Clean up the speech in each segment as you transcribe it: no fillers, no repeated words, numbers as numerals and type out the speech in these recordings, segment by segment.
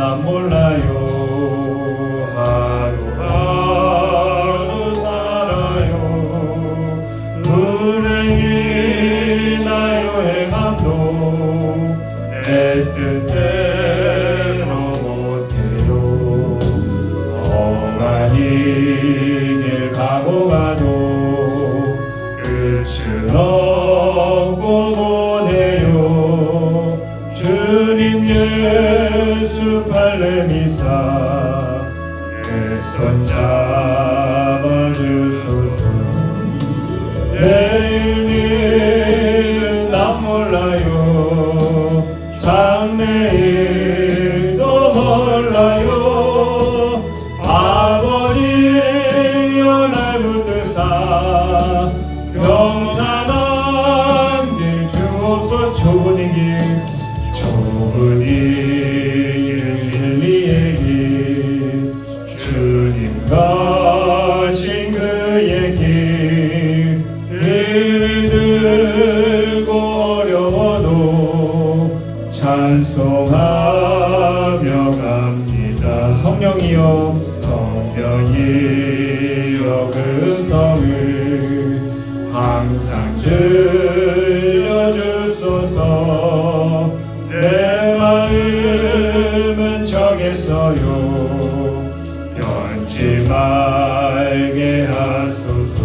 난 몰라요. 하루하루 살아요. 불행이나 여행함도 내 뜻대로 못해요. 험한 이 길 가고 가도 끝은 없고 보내요. 주님 예수 발레미사 내 손 잡아주소서. 내일 일은 난 몰라요. 장래일도 몰라요. 아버지여 날 붙드사 평안한 길 주옵소서. 좁은 이 길 좁은 이 진리의 길 주님 가신 그의 길 들고 어려워도 찬송하며 갑니다. 성령이여 성령이여 그 음성을 항상 들려주소서. 내 마음은 정했어요. 변치 말게 하소서.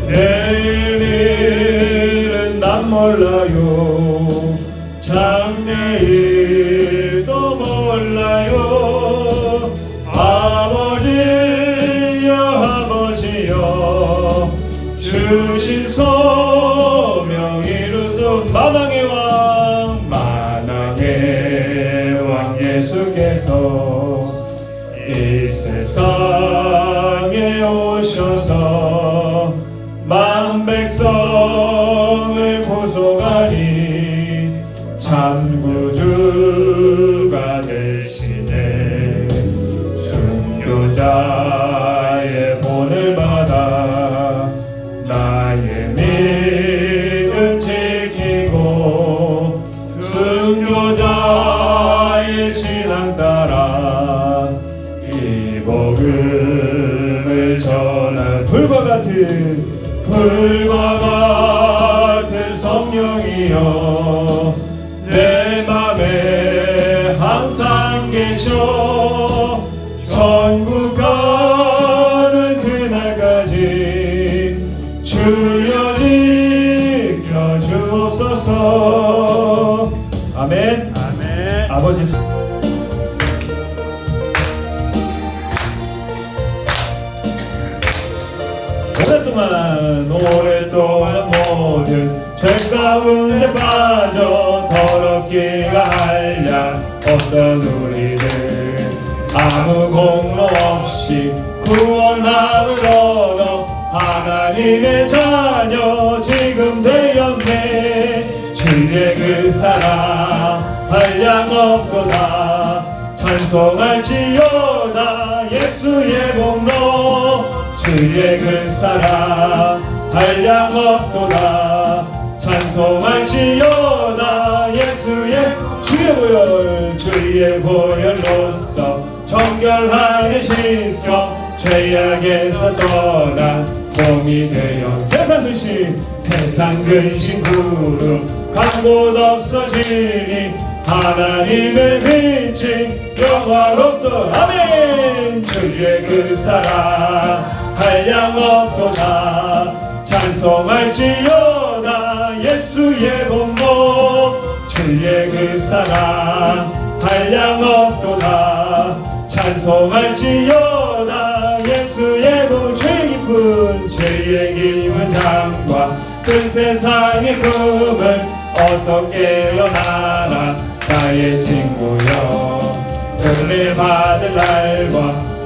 내일 일은 난 몰라요. 장래일도 몰라요. 아버지여 아버지여 주신 소명 이루소. 만왕의 왕 예수께서 이 세상에 오셔서 만 백성을 구속하니 참 구주가 되시네. 순교자의 본을 받아 나의 믿음 지키고 순교자의 신앙 따라 이 복음을 전할 불과 같은 성령이여 내 맘에 항상 계셔. 천국 가는 그날까지 주여 지켜 주옵소서. 아멘. 아멘. 아버지 오랫동안 모든 죄 가운데 빠져 더럽기가 한량 없던 우리들 아무 공로 없이 구원함을 얻어 하나님의 자녀 지금 되었네. 주의 그 사랑 한량 없도다. 찬송할지어다 예수의 공로. 주의 그 사랑 한량 없도다. 찬송할지어다 예수의 주의 보혈로서 정결하게 씻어 죄악에서 떠나 공이 되어 세상 근심 구름 간 곳 없어지니 하나님의 빛이 영화롭도다. 아멘. 주의 그 사랑 한량 없도다. 찬송할지어다 예수의 공로. 주의 그 사랑 한량 없도다. 찬송할지어다 예수의 공. 죄의 깊은 잠과 큰 세상의 꿈을 어서 깨어나라 나의 친구여. 은혜 받을 날과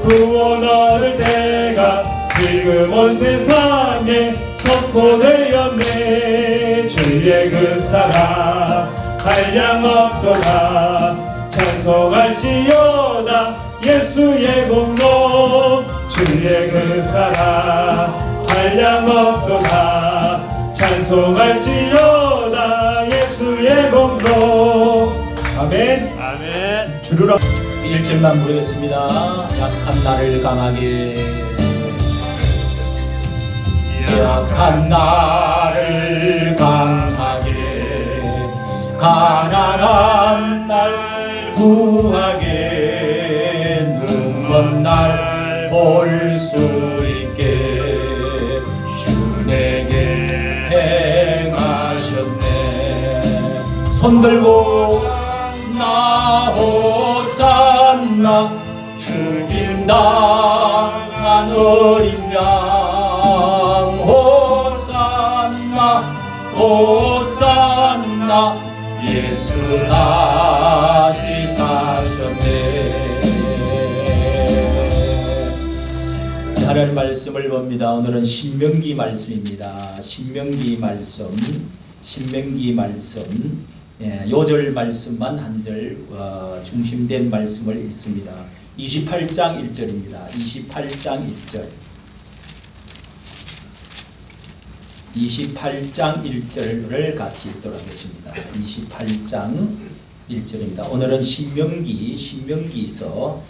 구원 얻을 때가 지금 온 세상에 선포되었네. 주의 그 사랑 한량 없도다. 찬송할지어다 예수의 공로. 주의 그 사랑 한량 없도다. 찬송할지어다 예수의 공로. 아멘. 아멘. 주르라 1절만 부르겠습니다. 약한 나를 강하게, 약한 나를 강하게, 가난한 날 구하게, 눈먼 날 볼 수 있게 주 내게 행하셨네. 손 들고 나 호산나, 죽임 당한 어린 양, 호산나 호산나, 예수 다시 사셨네. 하나님 말씀을 봅니다. 오늘은 신명기 말씀입니다. 신명기 말씀 요절 말씀만 한 절 중심된 말씀을 읽습니다. 28장 1절입니다. 28장 1절. 28장 1절을 같이 읽도록 하겠습니다. 28장 1절입니다. 오늘은 신명기에서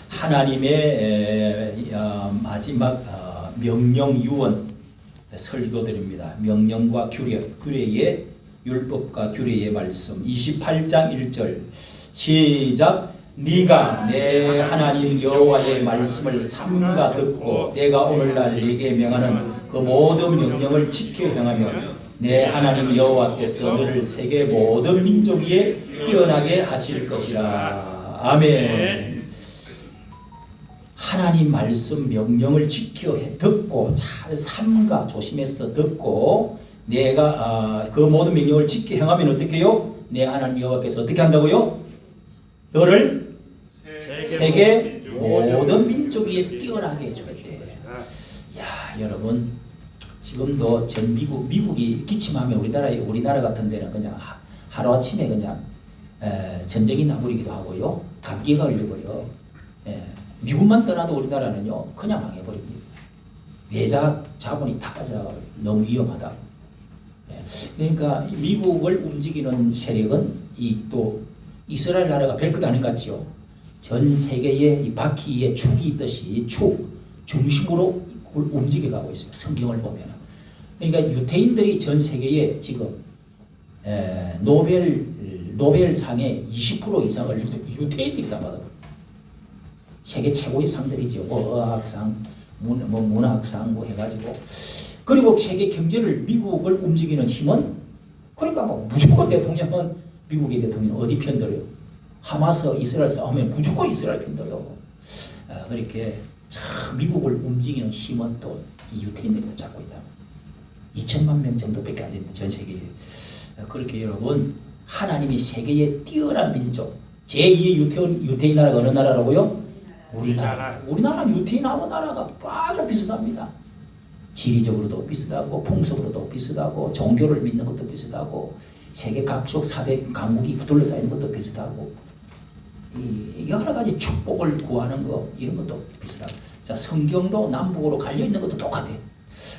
하나님의 마지막 명령 유언 설교드립니다. 명령과 규례의 율법과 규례의 말씀. 28장 1절 시작. 네가 내 하나님 여호와의 말씀을 삼가 듣고 내가 오늘날 네게 명하는 그 모든 명령을 지켜 행하며 내 하나님 여호와께서 너를 세계 모든 민족 위에 뛰어나게 하실 것이라. 아멘. 하나님 말씀 명령을 지켜 듣고 잘 삼가 조심해서 듣고 내가 그 모든 명령을 지켜 행하면 어떻게 해요? 내 하나님 여호와께서 어떻게 한다고요? 너를 세계 모든 민족 위에 뛰어나게 해주겠대. 야, 여러분 지금도 전 미국이 기침하면 우리나라 같은 데는 그냥 하루아침에 그냥 전쟁이 나버리기도 하고요. 감기가 걸려버려. 미국만 떠나도 우리나라는요 그냥 망해버립니다. 외자 자본이 다 빠져 너무 위험하다. 그러니까 미국을 움직이는 세력은 또 이스라엘 나라가 별것 아닌 것 같지요. 전 세계에 이 바퀴에 축이 있듯이 중심으로 움직여가고 있어요. 성경을 보면. 그러니까 유태인들이 전 세계에 지금 노벨상의 20% 이상을 유태인들이 다 받아요. 세계 최고의 상들이죠. 의학상, 문학상 해가지고. 그리고 세계 경제를 미국을 움직이는 힘은 그러니까 무조건 대통령은 미국의 대통령은 어디 편들어요? 하마스 이스라엘 싸우면 무조건 이스라엘 편들어요. 그렇게 미국을 움직이는 힘은 또 이 유태인들이 다 잡고 있다. 2천만 명 정도밖에 안 됩니다. 전 세계에. 그렇게 여러분 하나님이 세계의 뛰어난 민족 제2의 유태인 나라가 어느 나라라고요? 우리나라는 유태인하고 나라가 아주 비슷합니다. 지리적으로도 비슷하고 풍속으로도 비슷하고 종교를 믿는 것도 비슷하고 세계 각국 4대 강국이 둘러싸여 있는 것도 비슷하고 이 여러 가지 축복을 구하는 거 이런 것도 비슷하고 자 성경도 남북으로 갈려 있는 것도 똑같아.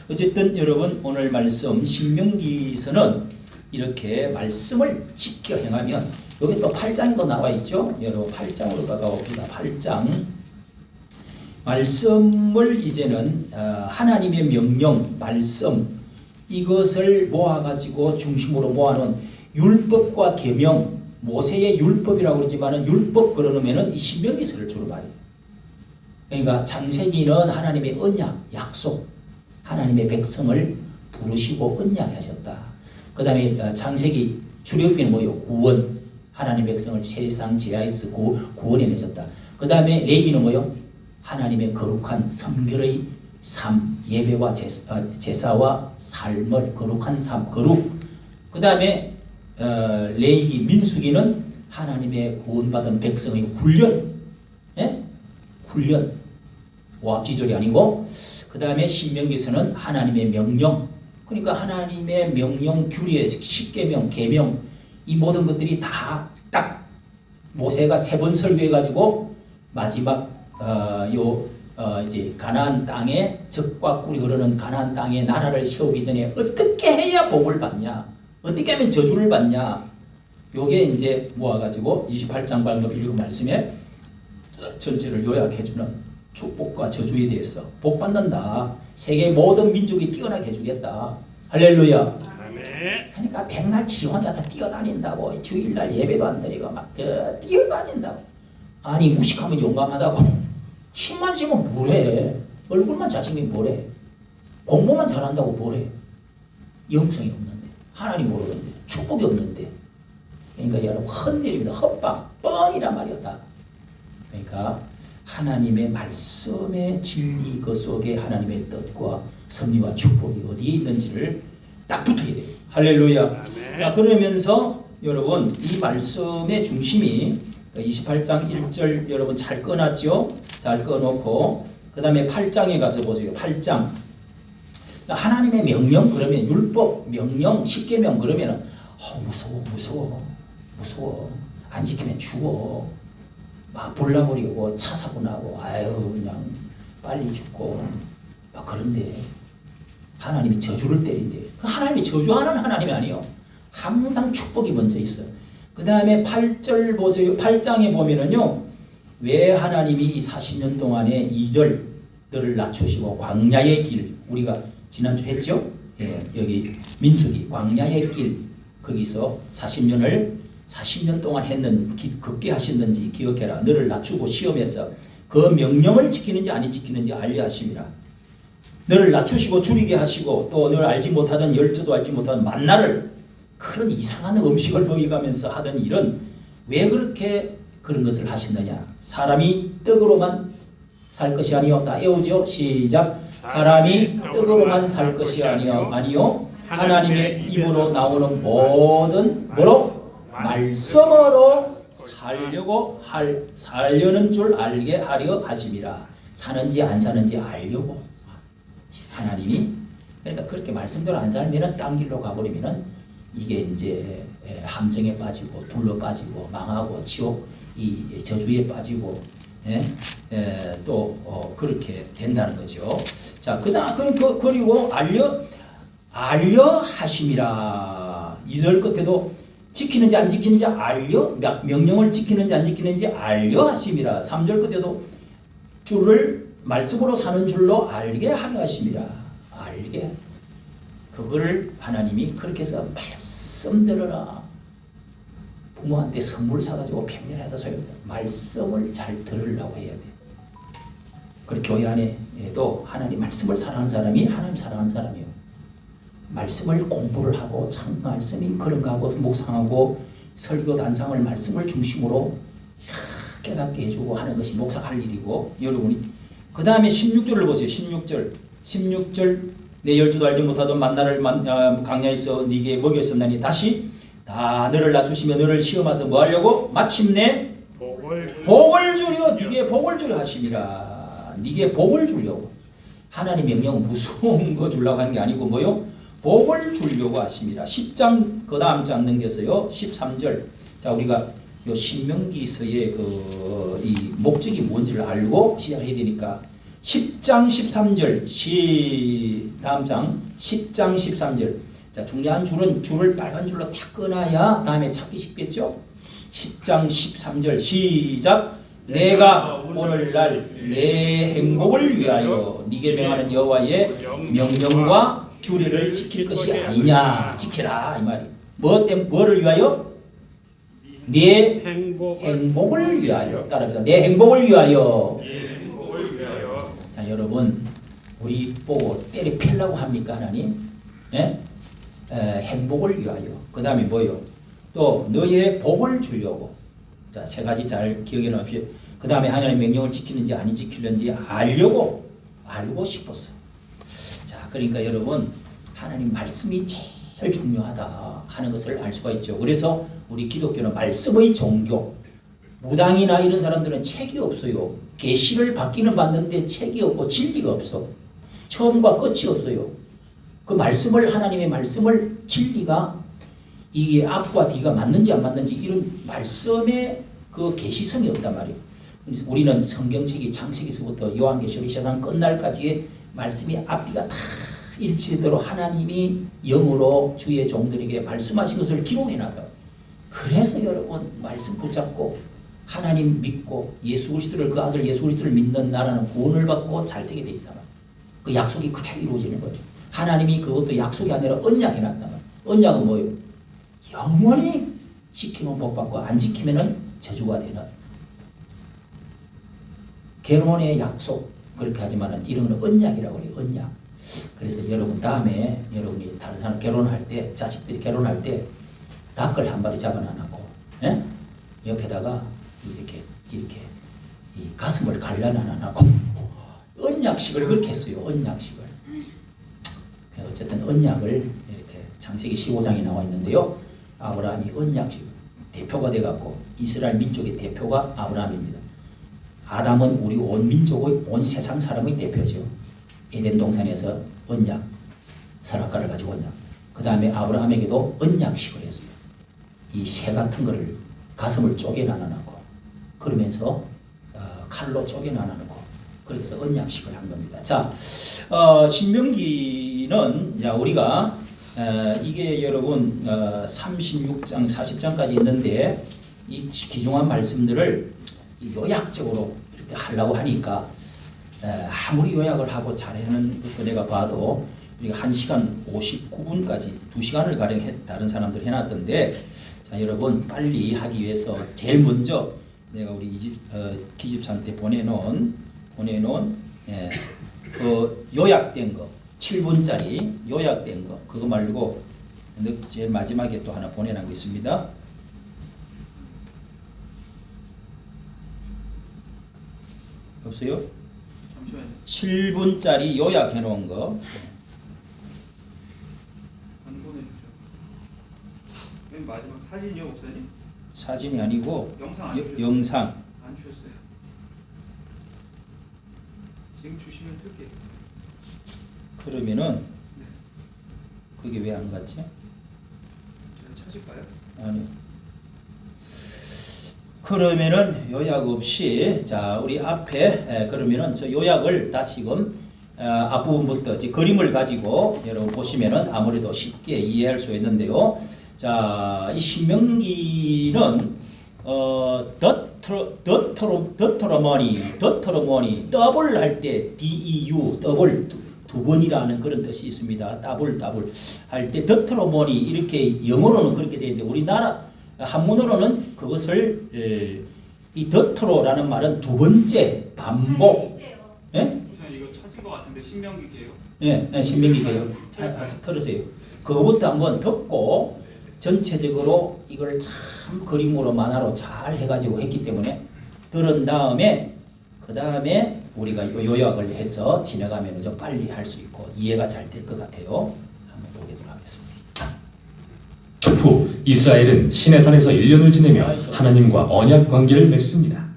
어쨌든 여러분 오늘 말씀 신명기서는 이렇게 말씀을 지켜 행하면 여기 또 8장에도 나와 있죠. 여러분 8장으로 가봅니다. 8장 말씀을 이제는 하나님의 명령 말씀 이것을 모아가지고 중심으로 모아놓은 율법과 계명 모세의 율법이라고 그러지만은 율법 그러면은 이 신명기서를 주로 말해요. 그러니까 창세기는 하나님의 언약 약속 하나님의 백성을 부르시고 언약하셨다. 그 다음에 창세기 출애굽기는 뭐예요? 구원 하나님 백성을 세상 지하에서 구원해내셨다. 그 다음에 레위기는 뭐예요? 하나님의 거룩한 성결의 삶, 예배와 제사와 삶을 거룩한 삶, 거룩. 그 다음에 레위기, 민수기는 하나님의 구원받은 백성의 훈련, 훈련, 오합지졸이 아니고. 그 다음에 신명기서는 하나님의 명령. 그러니까 하나님의 명령, 규례, 십계명, 계명 이 모든 것들이 다 딱 모세가 3번 설교해가지고 마지막 이제 가나안 땅에 적과 꿀이 흐르는 가나안 땅에 나라를 세우기 전에 어떻게 해야 복을 받냐? 어떻게 하면 저주를 받냐? 요게 이제 모아가지고 28장 방금 읽은 말씀에 전체를 요약해주는 축복과 저주에 대해서 복 받는다. 세계 모든 민족이 뛰어나게 해주겠다. 할렐루야. 아멘. 그러니까 백날 지 혼자 다 뛰어다닌다고 주일날 예배도 안 드리고 막 뛰어다닌다고. 아니 무식하면 용감하다고. 힘만 지면 뭐래. 얼굴만 잘생기면 뭐래. 공부만 잘한다고 뭐래. 영성이 없는데 하나님 모르는데 축복이 없는데. 그러니까 여러분 헛일입니다. 헛방 뻥이란 말이야 다. 그러니까 하나님의 말씀의 진리 그 속에 하나님의 뜻과 섭리와 축복이 어디에 있는지를 딱 붙어야 돼요. 할렐루야. 아멘. 자 그러면서 여러분 이 말씀의 중심이 28장 1절 여러분 잘 꺼놨죠? 잘 꺼놓고 그 다음에 8장에 가서 보세요. 8장 자, 하나님의 명령 그러면 율법 명령 10계명 그러면은 무서워 안 지키면 죽어 막 불나버리고 차 사고 나고 아유 그냥 빨리 죽고 막 그런데 하나님이 저주를 때린대. 그 하나님이 저주하는 하나님이 아니에요. 항상 축복이 먼저 있어요. 그 다음에 8절 보세요. 8장에 보면은요 왜 하나님이 이 40년 동안에 2절 너를 낮추시고 광야의 길 우리가 지난주 했죠? 예, 여기 민수기 광야의 길 거기서 40년 동안 했는 급게 하셨는지 기억해라. 너를 낮추고 시험해서 그 명령을 지키는지 아니 지키는지 알려 하심이라. 너를 낮추시고 줄이게 하시고 또 너를 알지 못하던 열조도 알지 못하던 만나를 그런 이상한 음식을 먹여가면서 하던 일은 왜 그렇게 그런 것을 하셨느냐. 사람이 떡으로만 살 것이 아니요. 다 외우죠. 시작. 사람이 떡으로만 살 것이 아니요. 하나님의 입으로 나오는 모든 뭐로? 말씀으로 살려는 줄 알게 하려 하심이라. 사는지 안 사는지 알려고 하나님이. 그러니까 그렇게 말씀대로 안 살면은 딴 길로 가버리면은 이게 이제 함정에 빠지고 둘러 빠지고 망하고 지옥 이 저주에 빠지고 또 그렇게 된다는 거죠. 자, 그리고 알려 하심이라. 2절 끝에도 지키는지 안 지키는지 명령을 지키는지 안 지키는지 알려 하심이라. 3절 끝에도 줄을 말씀으로 사는 줄로 알게 하려 하심이라. 알게. 그거를 하나님이 그렇게 해서 말씀 들어라. 부모한테 선물 사가지고 평년하다 소용없다. 말씀을 잘 들으려고 해야 돼. 그리고 교회 안에도 하나님 말씀을 사랑하는 사람이 하나님 사랑하는 사람이에요. 말씀을 공부를 하고 참 말씀이 그런 거 하고 묵상하고 설교 단상을 말씀을 중심으로 깨닫게 해주고 하는 것이 목사 할 일이고 여러분이 그 다음에 16절을 보세요. 16절 내 열주도 알지 못하던 만나를 강야에서 네게 먹였었나니 다시 다 너를 낮추시며 너를 시험하서 뭐 하려고? 마침내 복을 주려 네게 복을 주려 하심이라. 네게 복을 주려고. 하나님 명령은 무서운 거 주려고 하는 게 아니고 뭐요? 복을 주려고 하심이라. 10장 그 다음 장 넘겨서요. 13절. 자 우리가 요 신명기서의 이 목적이 뭔지를 알고 시작해야 되니까 10장 13절 다음 장 10장 13절. 자 중요한 줄을 빨간 줄로 딱 끊어야 다음에 찾기 쉽겠죠. 10장 13절 시작. 내가 오늘날 내 행복을 위하여 네게 명하는 여호와의 명령과 규례를 지킬 것이 아니냐. 지켜라 이 말이. 뭐를 위하여? 네 행복을 위하여. 따라합시다. 내 행복을 위하여. 자 여러분 우리 보고 때려 패려고 합니까 하나님? 예? 행복을 위하여. 그 다음에 뭐요? 또 너의 복을 주려고. 자, 세 가지 잘 기억해 놓으십시오. 그 다음에 하나님 명령을 지키는지 아니 지키는지 알고 싶었어. 자, 그러니까 여러분 하나님 말씀이 제일 중요하다 하는 것을 알 수가 있죠. 그래서 우리 기독교는 말씀의 종교. 무당이나 이런 사람들은 책이 없어요. 계시를 받기는 받는데 책이 없고 진리가 없어. 처음과 끝이 없어요. 그 말씀을 하나님의 말씀을 진리가 이게 앞과 뒤가 맞는지 안 맞는지 이런 말씀의 그 계시성이 없단 말이에요. 그래서 우리는 성경책이 창세기서부터 요한계시록 세상 끝날까지의 말씀이 앞뒤가 다 일치되도록 하나님이 영으로 주의 종들에게 말씀하신 것을 기록해 놨다. 그래서 여러분 말씀 붙잡고 하나님 믿고 예수 그리스도를 그 아들 예수 그리스도를 믿는 나라는 구원을 받고 잘 되게 돼 있다. 그 약속이 그대로 이루어지는 거죠. 하나님이 그것도 약속이 아니라 언약이 났다. 언약은 뭐예요? 영원히 지키면 복 받고 안 지키면은 저주가 되는 결혼의 약속 그렇게 하지만은 이런 건 언약이라고 해요. 언약. 그래서 여러분 다음에 여러분이 다른 사람 결혼할 때 자식들이 결혼할 때 닭을 한 마리 잡아놔놓고 예? 옆에다가 이렇게 이 가슴을 갈라놔놓고 언약식을 그렇게 했어요. 언약식을. 어쨌든 언약을 이렇게 창세기 15장에 나와 있는데요. 아브라함이 언약식 대표가 돼갖고 이스라엘 민족의 대표가 아브라함입니다. 아담은 우리 온 민족의 온 세상 사람의 대표죠. 에덴 동산에서 언약 선악과를 가지고 언약. 그 다음에 아브라함에게도 언약식을 했어요. 이 새 같은 거를 가슴을 쪼개놔놓고 그러면서 칼로 쪼개놔놓고 그렇게 해서 언약식을 한 겁니다. 자, 신명기는 우리가 이게 여러분 36장 40장까지 있는데 이 귀중한 말씀들을 요약적으로 이렇게 하려고 하니까 아무리 요약을 하고 잘하는 것도 내가 봐도 우리가 1시간 59분까지 2시간을 가량 다른 사람들 해놨던데 자 여러분 빨리 하기 위해서 제일 먼저 내가 우리 기집사한테 보내놓은 그 요약된 거 7분짜리 요약된 거 그거 말고 제일 마지막에 또 하나 보내놓은 거 있습니다. 없어요? 잠시만요. 7분짜리 요약해 놓은 거. 안 보내주셔. 맨 마지막 사진이요, 목사님? 사진이 아니고 영상 안 주셨어요? 영상. 안 주셨어요. 지금 주시면 틀게요. 그러면은 네. 그게 왜 안 갔지? 제가 찾을까요? 아니. 그러면은 요약 없이 자 우리 앞에 그러면은 저 요약을 다시금 앞부분부터 이제 그림을 가지고 여러분 보시면은 아무래도 쉽게 이해할 수 있는데요. 자, 이 신명기는 더트로머니 더블 할 때 DEU 더블 두 번이라는 그런 뜻이 있습니다. 더블 할 때 더트로머니 이렇게 영어로는 그렇게 되는데 우리나라 한문으로는 그것을 이 더트로라는 말은 두 번째 반복. 예? 우선 이거 찾은 것 같은데 신명기계요. 예, 신명기계요. 잘 들으세요. 그거부터 한번 듣고 전체적으로 이걸 참 그림으로 만화로 잘 해가지고 했기 때문에 들은 다음에 그 다음에 우리가 요약을 해서 지나가면 좀 빨리 할 수 있고 이해가 잘 될 것 같아요. 한번 보도록 하겠습니다. 후 이스라엘은 시내산에서 1년을 지내며 하나님과 언약 관계를 맺습니다.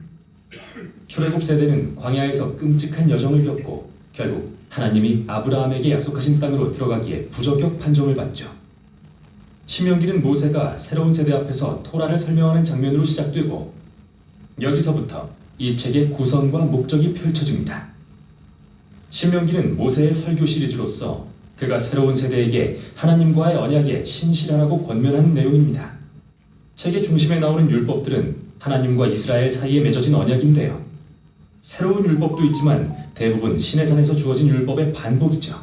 출애굽 세대는 광야에서 끔찍한 여정을 겪고 결국 하나님이 아브라함에게 약속하신 땅으로 들어가기에 부적격 판정을 받죠. 신명기는 모세가 새로운 세대 앞에서 토라를 설명하는 장면으로 시작되고 여기서부터 이 책의 구성과 목적이 펼쳐집니다. 신명기는 모세의 설교 시리즈로서 그가 새로운 세대에게 하나님과의 언약에 신실하라고 권면하는 내용입니다. 책의 중심에 나오는 율법들은 하나님과 이스라엘 사이에 맺어진 언약인데요. 새로운 율법도 있지만 대부분 시내산에서 주어진 율법의 반복이죠.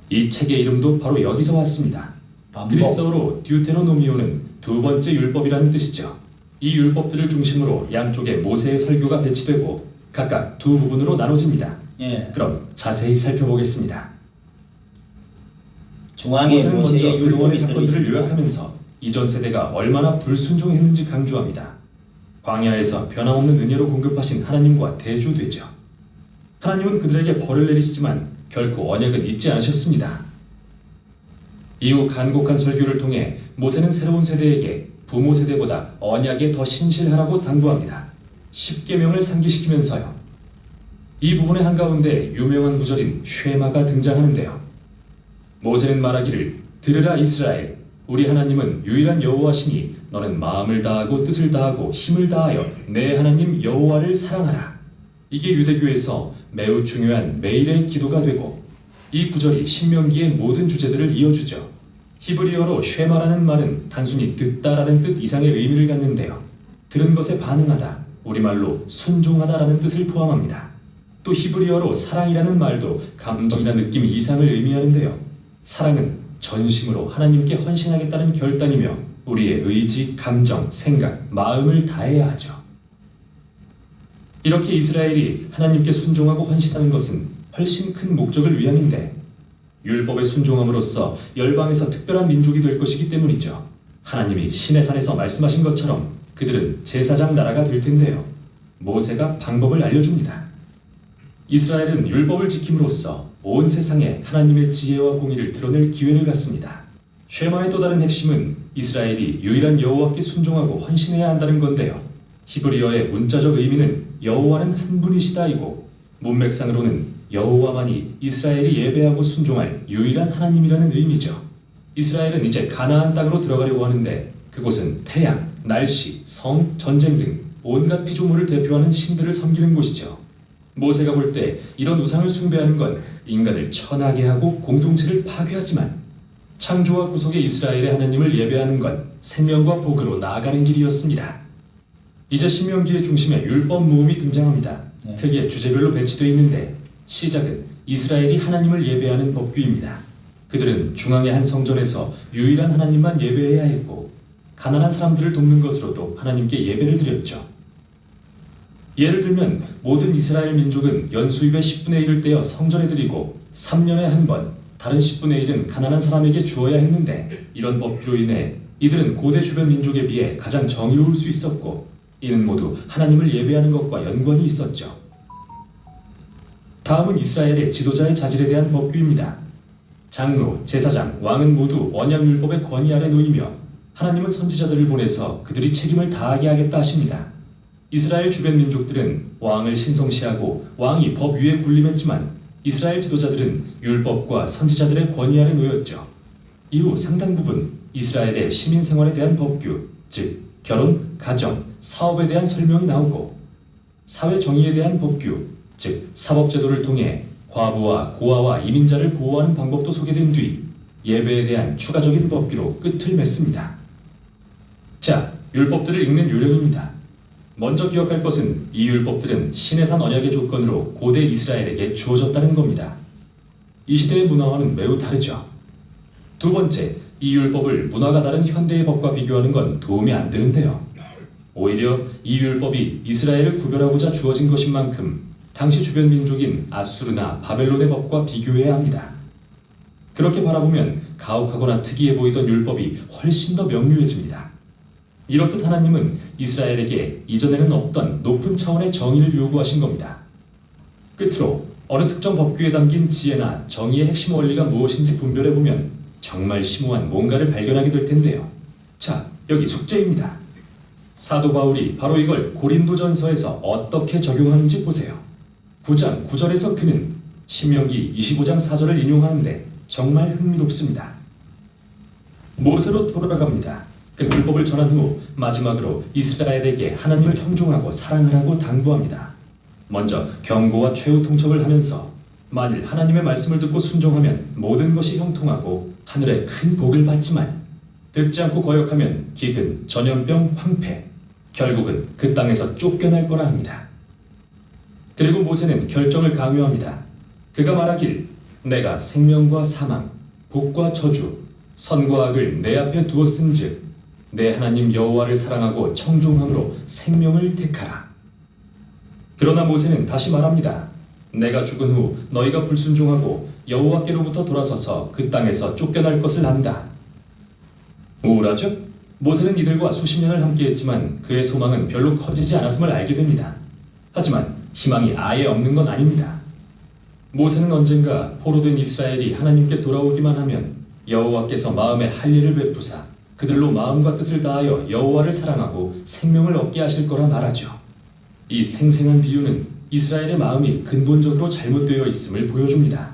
이 책의 이름도 바로 여기서 왔습니다. 그리스어로 듀테로노미오는 두 번째 율법이라는 뜻이죠. 이 율법들을 중심으로 양쪽에 모세의 설교가 배치되고 각각 두 부분으로 나눠집니다. 예. 그럼 자세히 살펴보겠습니다. 중앙에 모세는 먼저 모세의 그동안의 율법이 사건들을 들어있습니다. 요약하면서 이전 세대가 얼마나 불순종했는지 강조합니다. 광야에서 변함없는 은혜로 공급하신 하나님과 대조되죠. 하나님은 그들에게 벌을 내리시지만 결코 언약은 잊지 않으셨습니다. 이후 간곡한 설교를 통해 모세는 새로운 세대에게 부모 세대보다 언약에 더 신실하라고 당부합니다. 십계명을 상기시키면서요. 이 부분의 한가운데 유명한 구절인 쉐마가 등장하는데요. 모세는 말하기를 들으라 이스라엘 우리 하나님은 유일한 여호와시니 너는 마음을 다하고 뜻을 다하고 힘을 다하여 내 하나님 여호와를 사랑하라. 이게 유대교에서 매우 중요한 매일의 기도가 되고 이 구절이 신명기의 모든 주제들을 이어주죠. 히브리어로 쉐마라는 말은 단순히 듣다라는 뜻 이상의 의미를 갖는데요. 들은 것에 반응하다, 우리말로 순종하다라는 뜻을 포함합니다. 또 히브리어로 사랑이라는 말도 감정이나 느낌 이상을 의미하는데요. 사랑은 전심으로 하나님께 헌신하겠다는 결단이며 우리의 의지, 감정, 생각, 마음을 다해야 하죠. 이렇게 이스라엘이 하나님께 순종하고 헌신하는 것은 훨씬 큰 목적을 위함인데 율법에 순종함으로써 열방에서 특별한 민족이 될 것이기 때문이죠. 하나님이 시내산에서 말씀하신 것처럼 그들은 제사장 나라가 될 텐데요. 모세가 방법을 알려줍니다. 이스라엘은 율법을 지킴으로써 온 세상에 하나님의 지혜와 공의를 드러낼 기회를 갖습니다. 쉐마의 또 다른 핵심은 이스라엘이 유일한 여호와께 순종하고 헌신해야 한다는 건데요. 히브리어의 문자적 의미는 여호와는 한 분이시다이고 문맥상으로는 여호와만이 이스라엘이 예배하고 순종할 유일한 하나님이라는 의미죠. 이스라엘은 이제 가나안 땅으로 들어가려고 하는데 그곳은 태양, 날씨, 성, 전쟁 등 온갖 피조물을 대표하는 신들을 섬기는 곳이죠. 모세가 볼 때 이런 우상을 숭배하는 건 인간을 천하게 하고 공동체를 파괴하지만 창조와 구속의 이스라엘의 하나님을 예배하는 건 생명과 복으로 나아가는 길이었습니다. 이제 신명기의 중심에 율법 모음이 등장합니다. 네. 크게 주제별로 배치되어 있는데 시작은 이스라엘이 하나님을 예배하는 법규입니다. 그들은 중앙의 한 성전에서 유일한 하나님만 예배해야 했고 가난한 사람들을 돕는 것으로도 하나님께 예배를 드렸죠. 예를 들면 모든 이스라엘 민족은 연수입의 10분의 1을 떼어 성전에 드리고 3년에 한 번 다른 10분의 1은 가난한 사람에게 주어야 했는데 이런 법규로 인해 이들은 고대 주변 민족에 비해 가장 정의로울 수 있었고 이는 모두 하나님을 예배하는 것과 연관이 있었죠. 다음은 이스라엘의 지도자의 자질에 대한 법규입니다. 장로, 제사장, 왕은 모두 언약율법의 권위 아래 놓이며 하나님은 선지자들을 보내서 그들이 책임을 다하게 하겠다 하십니다. 이스라엘 주변 민족들은 왕을 신성시하고 왕이 법 위에 군림했지만 이스라엘 지도자들은 율법과 선지자들의 권위 아래 놓였죠. 이후 상당 부분 이스라엘의 시민 생활에 대한 법규, 즉 결혼, 가정, 사업에 대한 설명이 나오고 사회 정의에 대한 법규, 즉 사법제도를 통해 과부와 고아와 이민자를 보호하는 방법도 소개된 뒤 예배에 대한 추가적인 법규로 끝을 맺습니다. 자, 율법들을 읽는 요령입니다. 먼저 기억할 것은 이 율법들은 시내산 언약의 조건으로 고대 이스라엘에게 주어졌다는 겁니다. 이 시대의 문화와는 매우 다르죠. 두 번째, 이 율법을 문화가 다른 현대의 법과 비교하는 건 도움이 안 되는데요. 오히려 이 율법이 이스라엘을 구별하고자 주어진 것인 만큼 당시 주변 민족인 아수르나 바벨론의 법과 비교해야 합니다. 그렇게 바라보면 가혹하거나 특이해 보이던 율법이 훨씬 더 명료해집니다. 이렇듯 하나님은 이스라엘에게 이전에는 없던 높은 차원의 정의를 요구하신 겁니다. 끝으로 어느 특정 법규에 담긴 지혜나 정의의 핵심 원리가 무엇인지 분별해보면 정말 심오한 뭔가를 발견하게 될 텐데요. 자, 여기 숙제입니다. 사도 바울이 바로 이걸 고린도전서에서 어떻게 적용하는지 보세요. 9장 9절에서 그는 신명기 25장 4절을 인용하는데 정말 흥미롭습니다. 모세로 돌아갑니다. 그 율법을 전한 후 마지막으로 이스라엘에게 하나님을 형종하고 사랑하라고 당부합니다. 먼저 경고와 최후 통첩을 하면서 만일 하나님의 말씀을 듣고 순종하면 모든 것이 형통하고 하늘에 큰 복을 받지만 듣지 않고 거역하면 기근, 전염병, 황폐, 결국은 그 땅에서 쫓겨날 거라 합니다. 그리고 모세는 결정을 강요합니다. 그가 말하길 내가 생명과 사망, 복과 저주, 선과 악을 내 앞에 두었은즉 내 하나님 여호와를 사랑하고 청종함으로 생명을 택하라. 그러나 모세는 다시 말합니다. 내가 죽은 후 너희가 불순종하고 여호와께로부터 돌아서서 그 땅에서 쫓겨날 것을 안다. 우울하죠? 모세는 이들과 수십 년을 함께했지만 그의 소망은 별로 커지지 않았음을 알게 됩니다. 하지만 희망이 아예 없는 건 아닙니다. 모세는 언젠가 포로된 이스라엘이 하나님께 돌아오기만 하면 여호와께서 마음에 할례를 베푸사 그들로 마음과 뜻을 다하여 여호와를 사랑하고 생명을 얻게 하실 거라 말하죠. 이 생생한 비유는 이스라엘의 마음이 근본적으로 잘못되어 있음을 보여줍니다.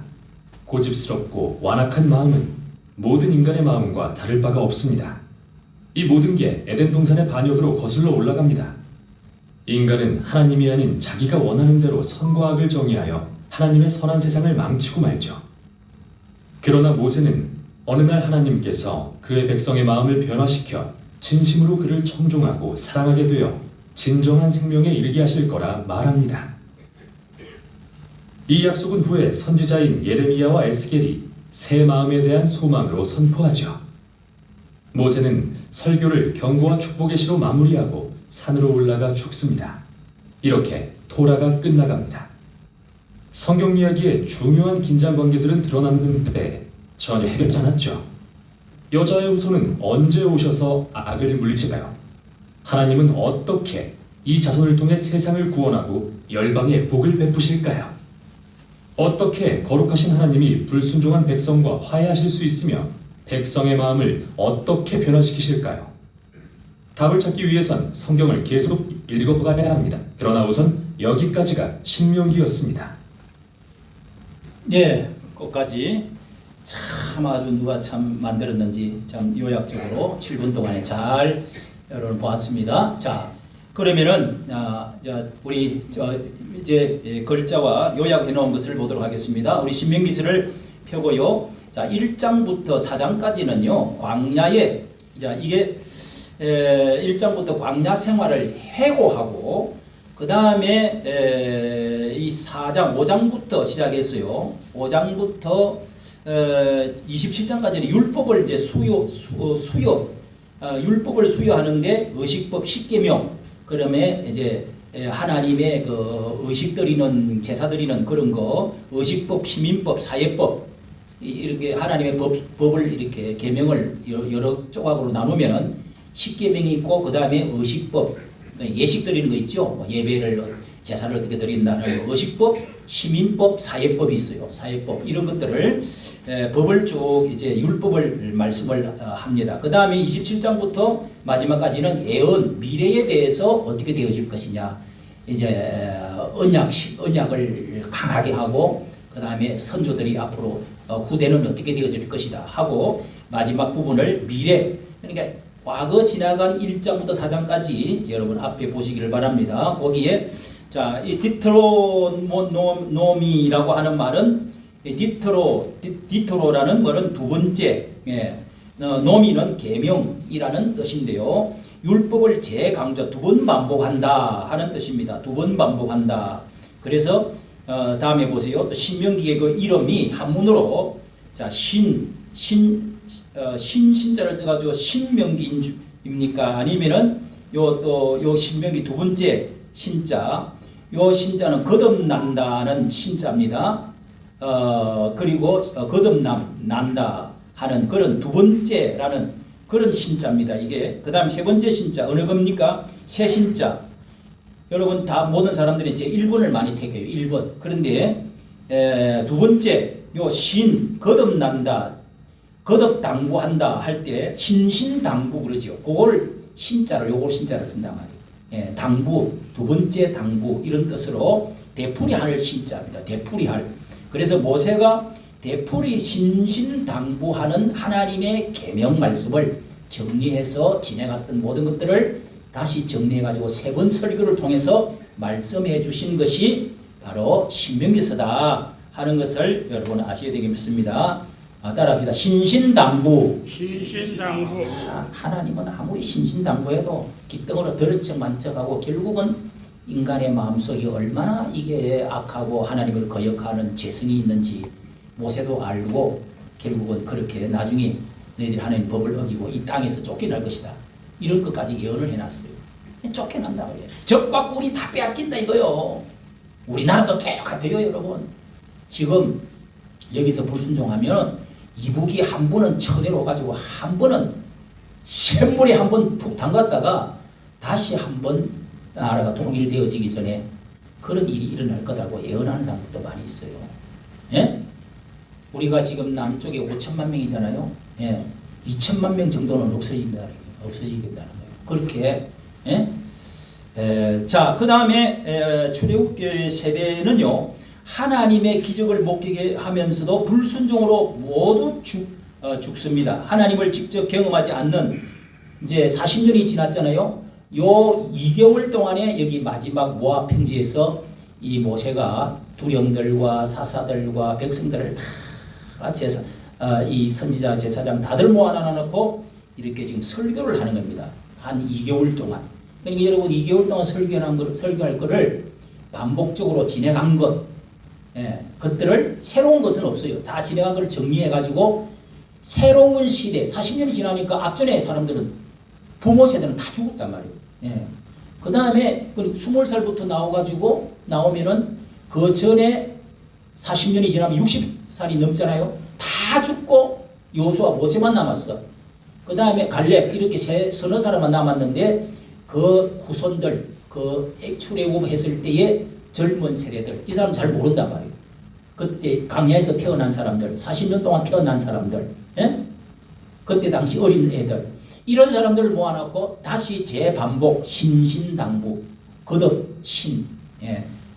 고집스럽고 완악한 마음은 모든 인간의 마음과 다를 바가 없습니다. 이 모든 게 에덴 동산의 반역으로 거슬러 올라갑니다. 인간은 하나님이 아닌 자기가 원하는 대로 선과 악을 정의하여 하나님의 선한 세상을 망치고 말죠. 그러나 모세는 어느 날 하나님께서 그의 백성의 마음을 변화시켜 진심으로 그를 청종하고 사랑하게 되어 진정한 생명에 이르게 하실 거라 말합니다. 이 약속은 후에 선지자인 예레미야와 에스겔이 새 마음에 대한 소망으로 선포하죠. 모세는 설교를 경고와 축복의 시로 마무리하고 산으로 올라가 죽습니다. 이렇게 토라가 끝나갑니다. 성경 이야기의 중요한 긴장 관계들은 드러났는데 전혀 해결되지 않았죠. 여자의 후손은 언제 오셔서 악을 물리칠까요? 하나님은 어떻게 이 자손을 통해 세상을 구원하고 열방에 복을 베푸실까요? 어떻게 거룩하신 하나님이 불순종한 백성과 화해하실 수 있으며 백성의 마음을 어떻게 변화시키실까요? 답을 찾기 위해선 성경을 계속 읽어가야 합니다. 그러나 우선 여기까지가 신명기였습니다. 네, 끝까지 참 아주 누가 참 만들었는지 참 요약적으로 7분 동안에 잘 여러분 보았습니다. 자, 그러면은 우리 이제 글자와 요약해 놓은 것을 보도록 하겠습니다. 우리 신명기서를 펴고요. 자, 1장부터 4장까지는요. 광야에 이게 1장부터 광야 생활을 해고하고 그 다음에 이 4장 5장부터 시작했어요. 5장부터 27장까지는 율법을 이제 율법을 수여하는데 의식법 10계명, 그다음에 이제 하나님의 그 의식 드리는 제사 드리는 그런 거, 의식법, 시민법, 사회법, 이렇게 하나님의 법을 이렇게 계명을 여러 조각으로 나누면은 10계명이 있고 그 다음에 의식법, 예식 드리는 거 있죠. 뭐 예배를 제사를 어떻게 드린다는 의식법, 시민법, 사회법이 있어요. 사회법 이런 것들을 법을 쭉 이제 율법을 말씀을 합니다. 그 다음에 27장부터 마지막까지는 예언, 미래에 대해서 어떻게 되어질 것이냐, 이제 언약을 강하게 하고 그 다음에 선조들이 앞으로 후대는 어떻게 되어질 것이다 하고 마지막 부분을 미래, 그러니까 과거 지나간 1장부터 4장까지 여러분 앞에 보시기를 바랍니다. 거기에 자, 이 디트로노미라고 하는 말은 디트로라는 말은 두 번째, 노미는 계명이라는 뜻인데요. 율법을 재강조, 두 번 반복한다 하는 뜻입니다. 두 번 반복한다. 그래서 다음에 보세요. 또 신명기의 그 이름이 한문으로 자, 신자를 써가지고 신명기입니까? 아니면은 요 신명기 두 번째 신자, 요 신자는 거듭난다는 신자입니다. 그리고 거듭난다 하는 그런 두 번째라는 그런 신자입니다. 이게 그 다음 세 번째 신자 어느 겁니까? 새 신자. 여러분 다 모든 사람들이 제 1번을 많이 택해요. 1번. 그런데 두 번째 요 거듭난다, 거듭당부한다 할 때 신신당부 그러죠. 그걸 신자를 요걸 신자를 쓴단 말이에요. 당부, 두 번째 당부 이런 뜻으로 되풀이할 신자입니다. 되풀이할. 그래서 모세가 되풀이 신신당부하는 하나님의 계명 말씀을 정리해서 지내갔던 모든 것들을 다시 정리해가지고 세 번 설교를 통해서 말씀해 주신 것이 바로 신명기서다 하는 것을 여러분 아셔야 되겠습니다. 따라합시다. 신신당부. 신신당부. 하나님은 아무리 신신당부해도 깃덩어로 들어척만척하고 결국은 인간의 마음속에 얼마나 이게 악하고 하나님을 거역하는 죄성이 있는지 모세도 알고 결국은 그렇게 나중에 너희들이 하나님 법을 어기고 이 땅에서 쫓겨날 것이다. 이런 것까지 예언을 해놨어요. 쫓겨난다 그래요. 적과 꿀이 다 빼앗긴다 이거요. 우리나라도 똑같아요 여러분. 지금 여기서 불순종하면 이북이 한 번은 쳐내려 가지고 한 번은 샘물에 한 번 푹 담갔다가 다시 한 번 나라가 통일되어지기 전에 그런 일이 일어날 거라고 예언하는 사람들도 많이 있어요. 예? 우리가 지금 남쪽에 5천만 명이잖아요. 예? 2천만 명 정도는 없어지겠다는 거예요. 그렇게 예? 자, 그 다음에 출애굽 세대는요. 하나님의 기적을 목격하면서도 불순종으로 모두 죽습니다. 하나님을 직접 경험하지 않는 이제 40년이 지났잖아요. 요 2개월 동안에 여기 마지막 모압 평지에서 이 모세가 두령들과 사사들과 백성들을 다 제사 이 선지자, 제사장 다들 모아놔 놓고 이렇게 지금 설교를 하는 겁니다. 한 2개월 동안. 그러니까 여러분 2개월 동안 설교할 거를 반복적으로 진행한 것, 것들을 새로운 것은 없어요. 다 진행한 걸 정리해가지고 새로운 시대, 40년이 지나니까 앞전에 사람들은 부모 세대는 다 죽었단 말이에요. 그 다음에 20살부터 나오면은 그 전에 40년이 지나면 60살이 넘잖아요. 다 죽고 여호수아 모세만 남았어. 그 다음에 갈렙 이렇게 서너 사람만 남았는데 그 후손들 그 출애굽했을 때의 젊은 세대들 이 사람 잘 모른단 말이에요. 그때 광야에서 태어난 사람들 40년 동안 태어난 사람들 그때 당시 어린 애들 이런 사람들을 모아놓고 다시 재반복 신신당부 거듭신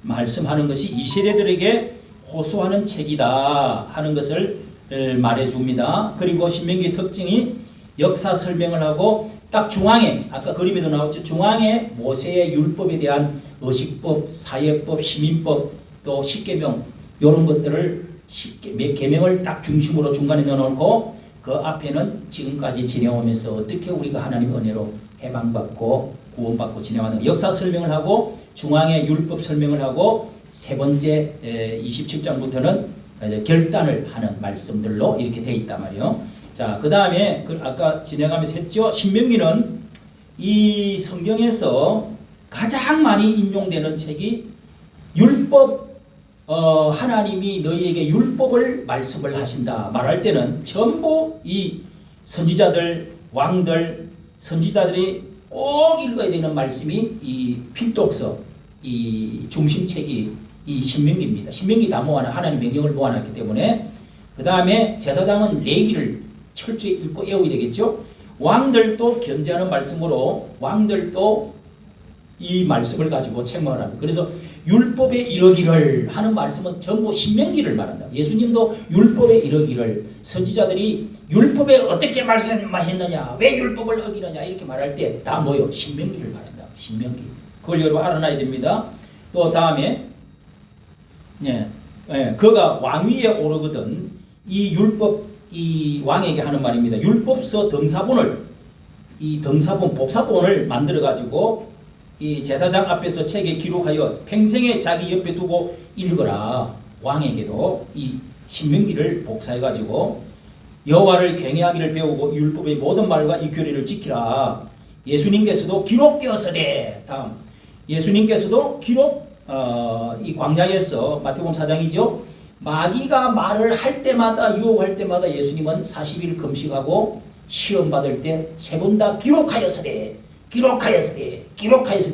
말씀하는 것이 이 세대들에게 호소하는 책이다 하는 것을 말해줍니다. 그리고 신명기의 특징이 역사 설명을 하고 딱 중앙에 아까 그림에도 나왔죠. 중앙에 모세의 율법에 대한 의식법, 사회법, 시민법 또 십계명 이런 것들을 계명을 딱 중심으로 중간에 넣어놓고 그 앞에는 지금까지 지내오면서 어떻게 우리가 하나님 은혜로 해방받고 구원받고 지내왔는가 역사 설명을 하고 중앙에 율법 설명을 하고 세 번째 27장부터는 결단을 하는 말씀들로 이렇게 돼 있단 말이에요. 자, 그 다음에 아까 진행하면서 했죠. 신명기는 이 성경에서 가장 많이 인용되는 책이 율법 하나님이 너희에게 율법을 말씀을 하신다 말할 때는 전부 이 선지자들 왕들 선지자들이 꼭 읽어야 되는 말씀이 이 필독서 이 중심책이 이 신명기입니다. 신명기 다 모아놔 하나님 명령을 모아놨기 때문에 그 다음에 제사장은 레위기를 철저히 읽고 외워야 되겠죠. 왕들도 견제하는 말씀으로 왕들도 이 말씀을 가지고 책망을 합니다. 그래서 율법에 이르기를 하는 말씀은 전부 신명기를 말한다. 예수님도 율법에 이르기를 선지자들이 율법에 어떻게 말씀하셨느냐 왜 율법을 어기느냐 이렇게 말할 때 다 뭐요? 신명기를 말한다. 신명기. 그걸 여러분 알아놔야 됩니다. 또 다음에 그가 왕위에 오르거든 이 율법 이 왕에게 하는 말입니다. 율법서 등사본을 이 등사본 복사본을 만들어 가지고 이 제사장 앞에서 책에 기록하여 평생에 자기 옆에 두고 읽어라. 왕에게도 이 신명기를 복사해 가지고 여호와를 경외하기를 배우고 율법의 모든 말과 이 규례를 지키라. 예수님께서도 기록되었으되 다음 예수님께서도 이 광야에서 마태복음 4장이죠. 마귀가 말을 할 때마다 유혹할 때마다 예수님은 40일 금식하고 시험 받을 때 세 번 다 기록하였으되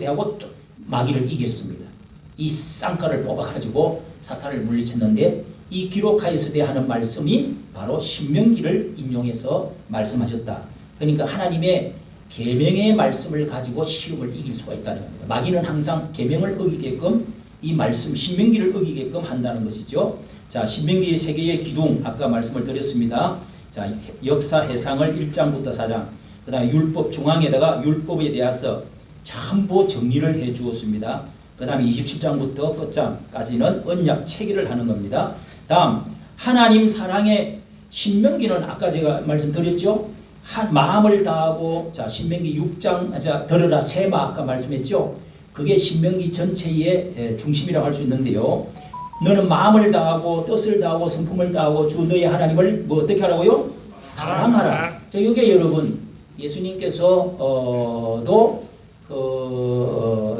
하고 마귀를 이겼습니다. 이 쌍칼을 뽑아가지고 사탄을 물리쳤는데 이 기록하였으되 하는 말씀이 바로 신명기를 인용해서 말씀하셨다. 그러니까 하나님의 계명의 말씀을 가지고 시험을 이길 수가 있다는 겁니다. 마귀는 항상 계명을 어기게끔 이 말씀 신명기를 어기게끔 한다는 것이죠. 자, 신명기의 세 개의 기둥 아까 말씀을 드렸습니다. 자, 역사 해상을 1장부터 4장 그 다음에 율법 중앙에다가 율법에 대해서 전부 정리를 해 주었습니다. 그 다음에 27장부터 끝장까지는 언약 체계를 하는 겁니다. 다음 하나님 사랑의 신명기는 아까 제가 말씀드렸죠. 한 마음을 다하고 자 신명기 6장 자 들으라 세마 아까 말씀했죠. 그게 신명기 전체의 중심이라고 할 수 있는데요. 너는 마음을 다하고 뜻을 다하고 성품을 다하고 주 너의 하나님을 뭐 어떻게 하라고요? 사랑하라. 자, 이게 여러분 예수님께서도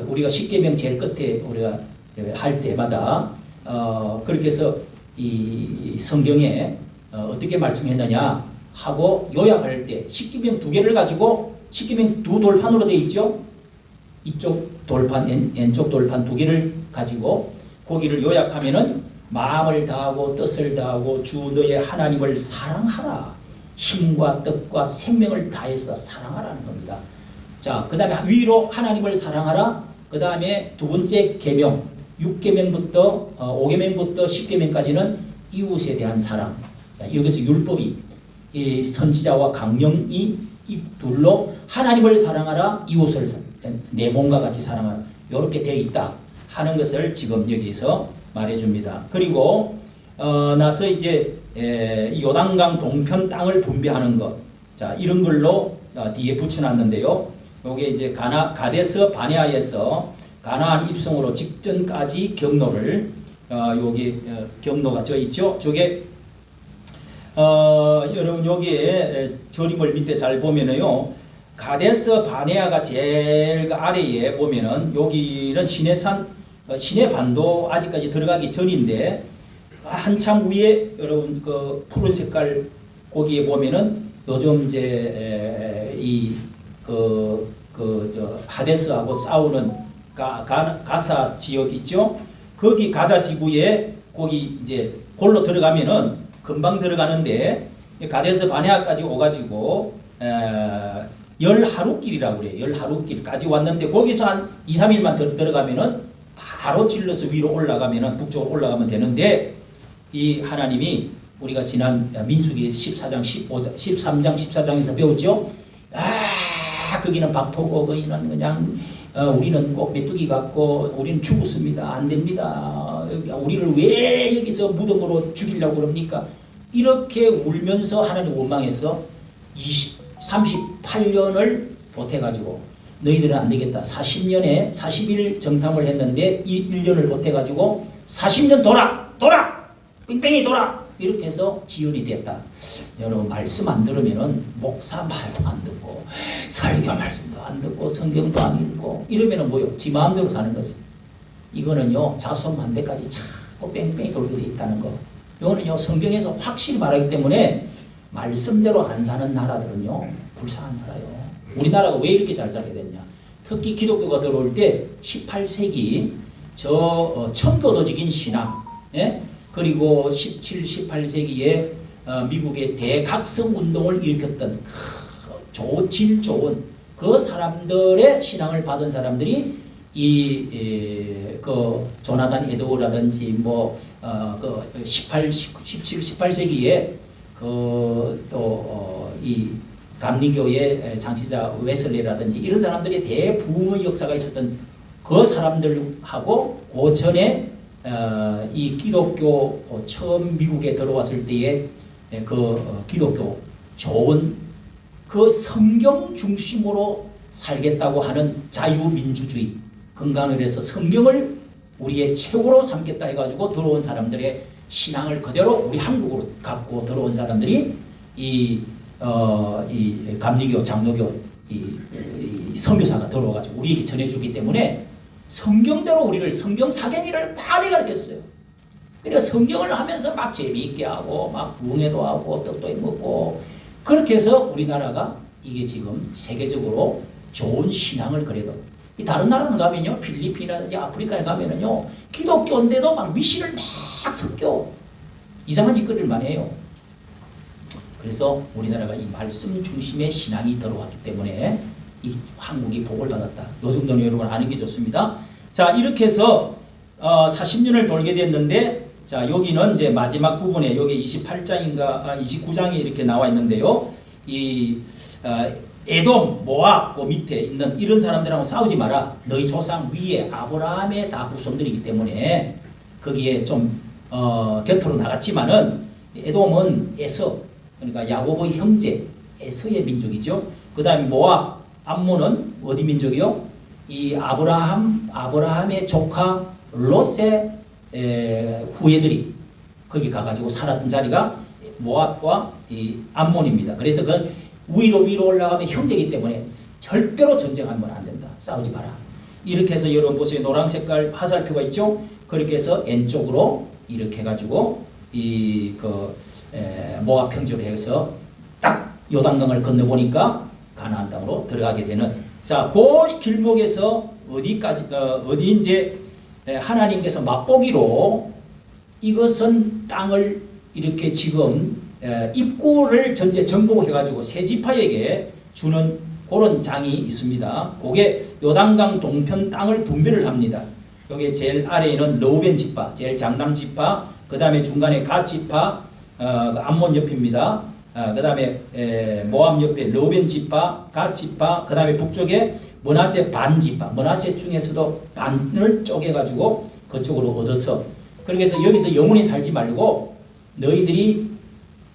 우리가 십계명 제일 끝에 우리가 할 때마다 그렇게 해서 이 성경에 어떻게 말씀했느냐 하고 요약할 때 십계명 두 개를 가지고 십계명 두 돌판으로 되어 있죠. 이쪽 돌판 왼쪽 돌판 두 개를 가지고 거기를 요약하면은 마음을 다하고 뜻을 다하고 주 너의 하나님을 사랑하라. 힘과 뜻과 생명을 다해서 사랑하라는 겁니다. 자, 그 다음에 위로 하나님을 사랑하라. 그 다음에 두 번째 계명 6계명부터 5계명부터 10계명까지는 이웃에 대한 사랑. 자, 여기서 율법이 이 선지자와 강령이 이 둘로 하나님을 사랑하라. 이웃을 내 몸과 같이 사랑하라. 이렇게 되어 있다 하는 것을 지금 여기서 말해줍니다. 그리고 나서 이제 이 요단강 동편 땅을 분배하는 것. 자, 이런 걸로 뒤에 붙여놨는데요. 요게 이제 가데스 바네아에서 가나안 입성으로 직전까지 경로를 여기 경로가 져 있죠. 저게 여러분 여기에 저림을 밑에 잘 보면은요. 가데스 바네아가 제일 아래에 보면은 여기는 시내산 시내반도 아직까지 들어가기 전인데 한참 위에 여러분 그 푸른 색깔 거기에 보면은 요즘 이제 저 하데스하고 싸우는 가사 지역 있죠. 거기 가자 지구에 거기 이제 골로 들어가면은 금방 들어가는데 가데스 바네아까지 오가지고 열 하루길이라고 그래요. 열 하루길까지 왔는데 거기서 한 2, 3일만 들어가면은 바로 질러서 위로 올라가면은 북쪽으로 올라가면 되는데 이 하나님이 우리가 지난 민수기 14장, 15장, 13장, 14장에서 배웠죠. 거기는 박토고 거기는 그냥 우리는 꼭 메뚜기 같고 우리는 죽었습니다. 안 됩니다. 우리를 왜 여기서 무덤으로 죽이려고 그럽니까? 이렇게 울면서 하나님 원망해서 38년을 보태가지고 너희들은 안 되겠다. 40일 정탐을 했는데 1년을 보태가지고 40년 돌아! 뺑뺑이 돌아! 이렇게 해서 지연이 됐다. 여러분 말씀 안 들으면은 목사 말도 안 듣고 설교 말씀도 안 듣고 성경도 안 읽고 이러면은 뭐요? 지 마음대로 사는 거지. 이거는요 자손 만대까지 자꾸 뺑뺑이 돌게 돼 있다는 거. 이거는요 성경에서 확실히 말하기 때문에 말씀대로 안 사는 나라들은요 불쌍한 나라요. 우리나라가 왜 이렇게 잘 살게 됐냐? 특히 기독교가 들어올 때 18세기 저 청교도적인 신앙, 예? 그리고 17, 18세기에 미국의 대각성 운동을 일으켰던 질 좋은 그 사람들의 신앙을 받은 사람들이 그 조나단 에드워라든지 그 17, 18세기에 이 감리교의 장시자 웨슬레라든지 이런 사람들이 대부흥의 역사가 있었던 그 사람들하고 그 전에 이 기독교 처음 미국에 들어왔을 때의 그 기독교 좋은 그 성경 중심으로 살겠다고 하는 자유민주주의 건강을 해서 성경을 우리의 최고로 삼겠다 해가지고 들어온 사람들의 신앙을 그대로 우리 한국으로 갖고 들어온 사람들이 이 감리교 장로교 이 선교사가 들어와가지고 우리에게 전해주기 때문에 성경대로 우리를 성경 사경이를 많이 가르쳤어요. 그러니까 성경을 하면서 막 재미있게 하고 막 부흥회도 하고 떡도 먹고 그렇게 해서 우리나라가 이게 지금 세계적으로 좋은 신앙을 그래도 이 다른 나라는 가면요 필리핀이라든지 아프리카에 가면은요 기독교인데도 막 미신을 막 섞여 이상한 짓거리를 많이 해요. 그래서 우리나라가 이 말씀 중심의 신앙이 들어왔기 때문에 이 한국이 복을 받았다. 요 정도는 여러분 아는 게 좋습니다. 자 이렇게 해서 40년을 돌게 됐는데 자 여기는 이제 마지막 부분에 여기 28장인가 29장이 이렇게 나와 있는데요. 이 에돔, 모압 그 밑에 있는 이런 사람들하고 싸우지 마라. 너희 조상 위에 아브라함의 다 후손들이기 때문에 거기에 좀 곁으로 나갔지만은 에돔은 에서 그러니까 야곱의 형제 에서의 민족이죠. 그 다음에 모압, 암몬은 어디 민족이요? 이 아브라함의 조카 롯의 후예들이 거기 가가지고 살았던 자리가 모압과 이 암몬입니다. 그래서 그 위로 올라가면 형제이기 때문에 절대로 전쟁하면 안 된다. 싸우지 마라. 이렇게 해서 여러분 보세요. 노란 색깔 화살표가 있죠. 그렇게 해서 N쪽으로 이렇게 해가지고 모압 평지로 해서 딱 요단강을 건너보니까 가나안 땅으로 들어가게 되는 자, 그 길목에서 어디 이제 하나님께서 맛보기로 이것은 땅을 이렇게 지금 입구를 전체 정복해가지고 세 지파에게 주는 그런 장이 있습니다. 그게 요단강 동편 땅을 분배를 합니다. 여기 제일 아래에는 르우벤 지파, 제일 장남 지파, 그 다음에 중간에 갓 지파, 암몬 옆입니다. 그 다음에 모압 옆에 르우벤 지파, 갓 지파, 그 다음에 북쪽에 머나세 반 지파, 머나세 중에서도 반을 쪼개가지고 그쪽으로 얻어서 그래서 여기서 영원히 살지 말고 너희들이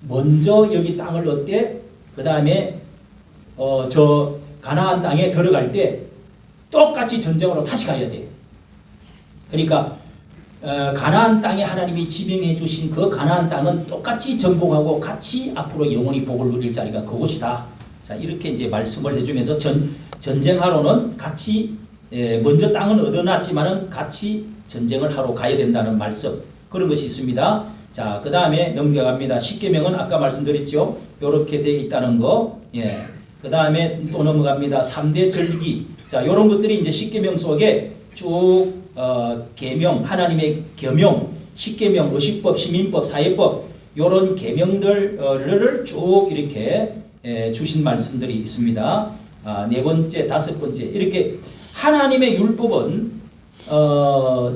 먼저 여기 땅을 얻되 그 다음에 저 가나안 땅에 들어갈 때 똑같이 전쟁으로 다시 가야 돼. 그러니까 가나안 땅에 하나님이 지명해 주신 그 가나안 땅은 똑같이 정복하고 같이 앞으로 영원히 복을 누릴 자리가 그곳이다. 자, 이렇게 이제 말씀을 해주면서 전쟁하러는 같이 먼저 땅은 얻어놨지만은 같이 전쟁을 하러 가야 된다는 말씀, 그런 것이 있습니다. 자, 그 다음에 넘겨갑니다. 십계명은 아까 말씀드렸죠. 이렇게 되어 있다는 거. 예. 그 다음에 또 넘어갑니다. 3대 절기. 자, 이런 것들이 이제 십계명 속에 쭉 계명, 하나님의 계명, 십계명, 의식법, 시민법, 사회법 이런 계명들을 쭉 이렇게 주신 말씀들이 있습니다. 네 번째, 다섯 번째 이렇게 하나님의 율법은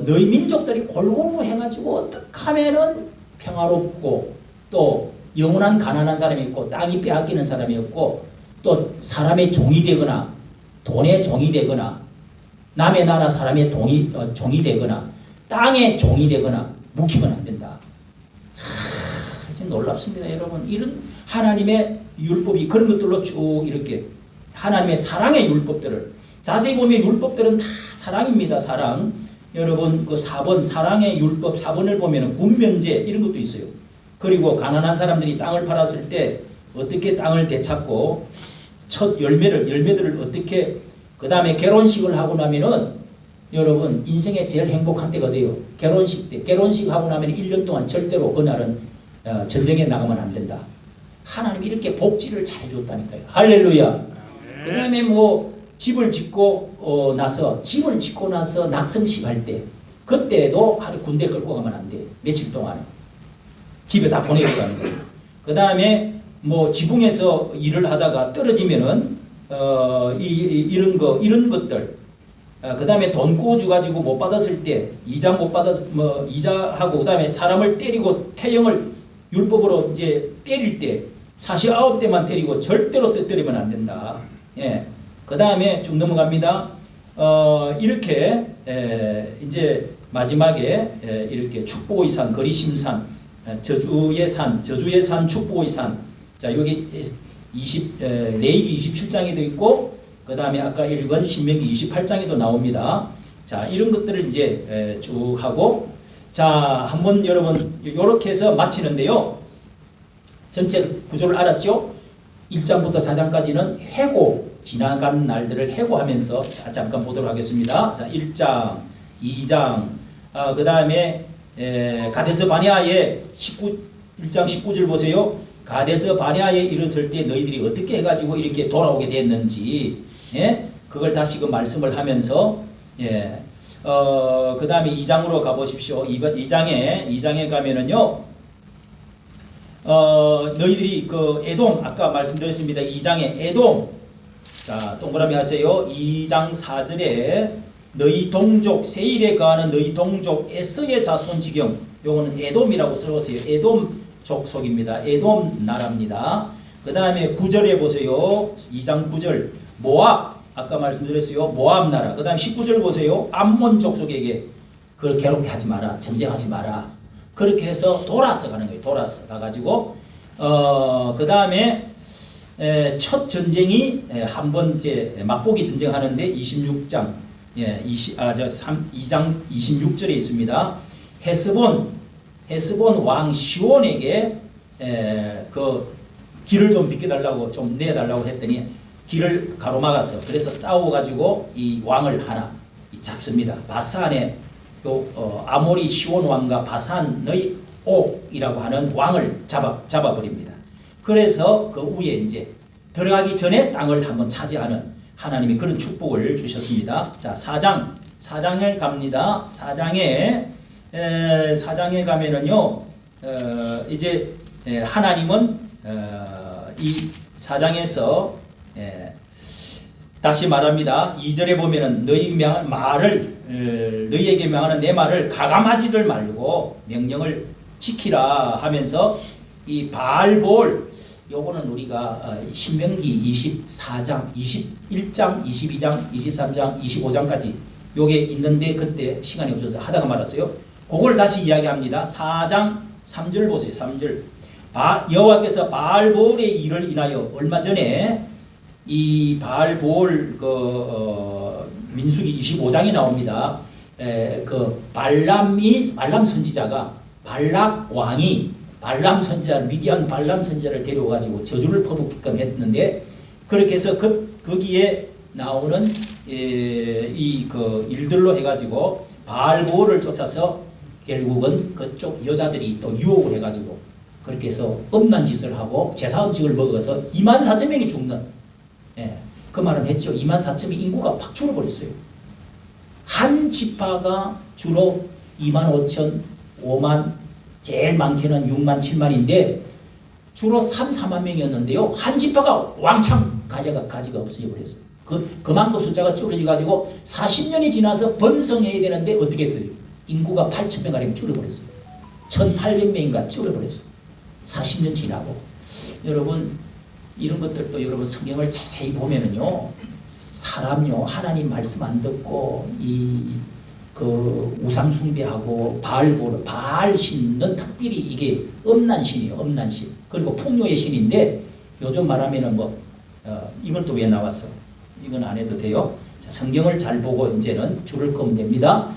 너희 민족들이 골고루 해가지고 어떻게 하면은 평화롭고 또 영원한 가난한 사람이 있고 땅이 빼앗기는 사람이 없고 또 사람의 종이 되거나 돈의 종이 되거나 남의 나라 사람의 종이 되거나 땅의 종이 되거나 묵히면 안 된다. 진짜 놀랍습니다, 여러분. 이런 하나님의 율법이 그런 것들로 쭉 이렇게 하나님의 사랑의 율법들을 자세히 보면 율법들은 다 사랑입니다. 사랑. 여러분 그 4번 사랑의 율법 4번을 보면 군면제 이런 것도 있어요. 그리고 가난한 사람들이 땅을 팔았을 때 어떻게 땅을 되찾고 첫 열매들을 어떻게 그 다음에 결혼식을 하고 나면은 여러분 인생의 제일 행복한 때가 돼요. 결혼식 때. 결혼식 하고 나면 1년 동안 절대로 그날은 전쟁에 나가면 안 된다. 하나님이 이렇게 복지를 잘 줬다니까요. 할렐루야. 그 다음에 뭐 집을 짓고 나서 낙성식 할 때 그때도 군대 끌고 가면 안 돼. 며칠 동안 집에 다 보내고 가는 거예요. 그 다음에 뭐 지붕에서 일을 하다가 떨어지면은 이런 것들 그 다음에 돈 꾸어주 가지고 못 받았을 때 이자 못 받았 뭐 이자하고 그 다음에 사람을 때리고 태형을 율법으로 이제 때릴 때 49대만 때리고 절대로 때리면 안 된다. 예. 그 다음에 쭉 넘어갑니다. 이렇게 이제 마지막에 이렇게 축복의 산, 거리심산, 저주의 산, 축복의 산. 자, 여기 레위기 27장에도 있고 그 다음에 아까 읽은 신명기 28장에도 나옵니다. 자, 이런 것들을 이제 쭉 하고 자, 한번 여러분 이렇게 해서 마치는데요. 전체 구조를 알았죠? 1장부터 4장까지는 해고, 지나간 날들을 해고하면서 자, 잠깐 보도록 하겠습니다. 자, 1장, 2장, 그 다음에 가데스 바네아에 1장 19절 보세요. 가데스 바네아에 이르렀을 때 너희들이 어떻게 해가지고 이렇게 돌아오게 됐는지, 예? 그걸 다시금 말씀을 하면서, 예. 그 다음에 2장으로 가보십시오. 2장에 가면은요, 너희들이 그 에돔, 아까 말씀드렸습니다. 2장에 에돔. 자, 동그라미 하세요. 2장 4절에 너희 동족, 세일에 거하는 너희 동족 에서의 자손 지경. 요거는 에돔이라고 써보세요. 에돔 족속입니다. 에돔 나라입니다. 그 다음에 9절에 보세요. 2장 9절. 모압. 아까 말씀드렸어요. 모압 나라. 그 다음 19절 보세요. 암몬 족속에게 그걸 괴롭게 하지 마라. 전쟁하지 마라. 그렇게 해서 돌아서 가는 거예요. 돌아서 가가지고 그 다음에 첫 전쟁이 한 번째 막보기 전쟁하는데 26장 2장 26절에 있습니다. 헤스본 왕 시온에게 그 길을 좀 비켜달라고 좀 내달라고 했더니 길을 가로막아서 그래서 싸워가지고 이 왕을 하나 잡습니다. 바산에 아모리 시온 왕과 바산의 옥이라고 하는 왕을 잡아버립니다. 그래서 그 위에 이제 들어가기 전에 땅을 한번 차지하는 하나님이 그런 축복을 주셨습니다. 자, 4장에 갑니다. 4장에 가면은요, 이제 하나님은 이 4장에서 다시 말합니다. 2절에 보면은 너희에게 명하는 내 말을 가감하지를 말고 명령을 지키라 하면서 이 바알볼 요거는 우리가 신명기 24장, 21장, 22장, 23장, 25장까지 요게 있는데 그때 시간이 없어서 하다가 말았어요. 그걸 다시 이야기합니다. 4장 3절 보세요. 3절. 여호와께서 바알보올의 일을 인하여 얼마 전에 이 바알보올 민수기 25장에 나옵니다. 발람 선지자가 발락 왕이 발람 선지자를 미디안 발람 선지자를 데려와가지고 저주를 퍼붓게끔 했는데 그렇게 해서 거기에 나오는 일들로 해가지고 바알보올을 쫓아서 결국은 그쪽 여자들이 또 유혹을 해가지고 그렇게 해서 엄난 짓을 하고 제사 음식을 먹어서 24,000명이 죽는 그 말은 했죠. 24,000명 인구가 팍 줄어버렸어요. 한 지파가 주로 25,000, 5만, 제일 많게는 6만, 7만인데 주로 3, 4만 명이었는데요. 한 지파가 왕창 가지가 없어져 버렸어요. 그만큼 숫자가 줄어져가지고 40년이 지나서 번성해야 되는데 어떻게 했어요? 인구가 8,000명 가량 줄어버렸어요. 1,800명인가 줄어버렸어요. 40년 지나고. 여러분 이런 것들도 여러분 성경을 자세히 보면은요. 사람요 하나님 말씀 안 듣고 우상 숭배하고 바알 신은 특별히 이게 음란 신이에요. 음란 신. 그리고 풍요의 신인데 요즘 말하면은 이건 또 왜 나왔어? 이건 안 해도 돼요. 자, 성경을 잘 보고 이제는 줄을 끄면 됩니다.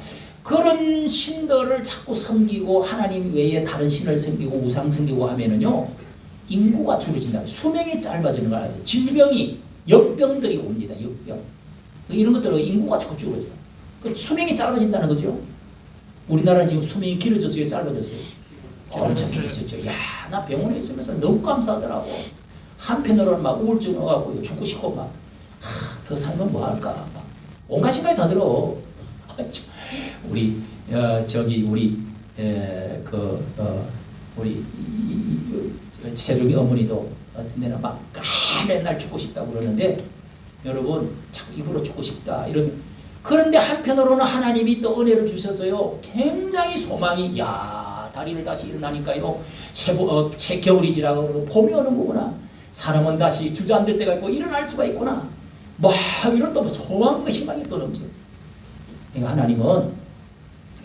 그런 신들을 자꾸 섬기고 하나님 외에 다른 신을 섬기고 우상 섬기고 하면은요 인구가 줄어진다. 수명이 짧아지는 거야. 질병이 역병들이 옵니다. 역병. 이런 것들로 인구가 자꾸 줄어져. 수명이 짧아진다는 거죠. 우리나라는 지금 수명이 길어졌어요, 짧아졌어요? 엄청 길어졌죠. 야, 나 병원에 있으면서 너무 감사하더라고. 한편으로는 막 우울증 와가지고 죽고 싶고 막 더 살면 뭐 할까? 막 온갖 생각이 다 들어. 우리 세종이 어머니도 어떤 데는 막 맨날 죽고 싶다고 그러는데 여러분 자꾸 입으로 죽고 싶다 이런. 그런데 한편으로는 하나님이 또 은혜를 주셔서요 굉장히 소망이 다리를 다시 일어나니까요 새 겨울이 지나고 봄이 오는 거구나. 사람은 다시 주저앉을 때가 있고 일어날 수가 있구나. 막 이런 또 소망과 희망이 또 넘쳐. 그러니까 하나님은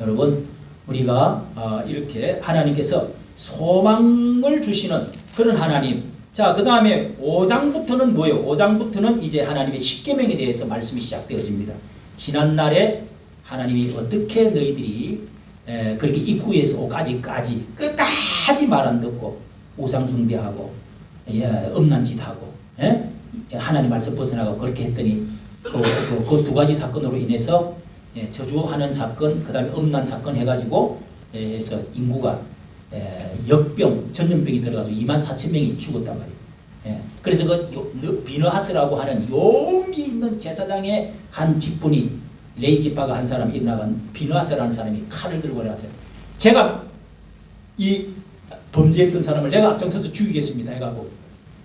여러분 우리가 이렇게 하나님께서 소망을 주시는 그런 하나님. 자, 그 다음에 5장부터는 뭐예요? 5장부터는 이제 하나님의 십계명에 대해서 말씀이 시작되어집니다. 지난날에 하나님이 어떻게 너희들이 그렇게 입구에서 오까지까지 끝까지 말 안 듣고 우상 숭배하고 음란 짓하고 하나님 말씀 벗어나고 그렇게 했더니 그 두 가지 사건으로 인해서 저주하는 사건, 그 다음에 음란 사건 해가지고 해서 인구가 역병, 전염병이 들어가지고 24,000명이 죽었단 말이에요. 그래서 비느하스라고 하는 용기 있는 제사장의 한 직분이 레이지파가 한 사람 일어나간 비느하스라는 사람이 칼을 들고 나서 제가 이 범죄했던 사람을 내가 앞장서서 죽이겠습니다 해가지고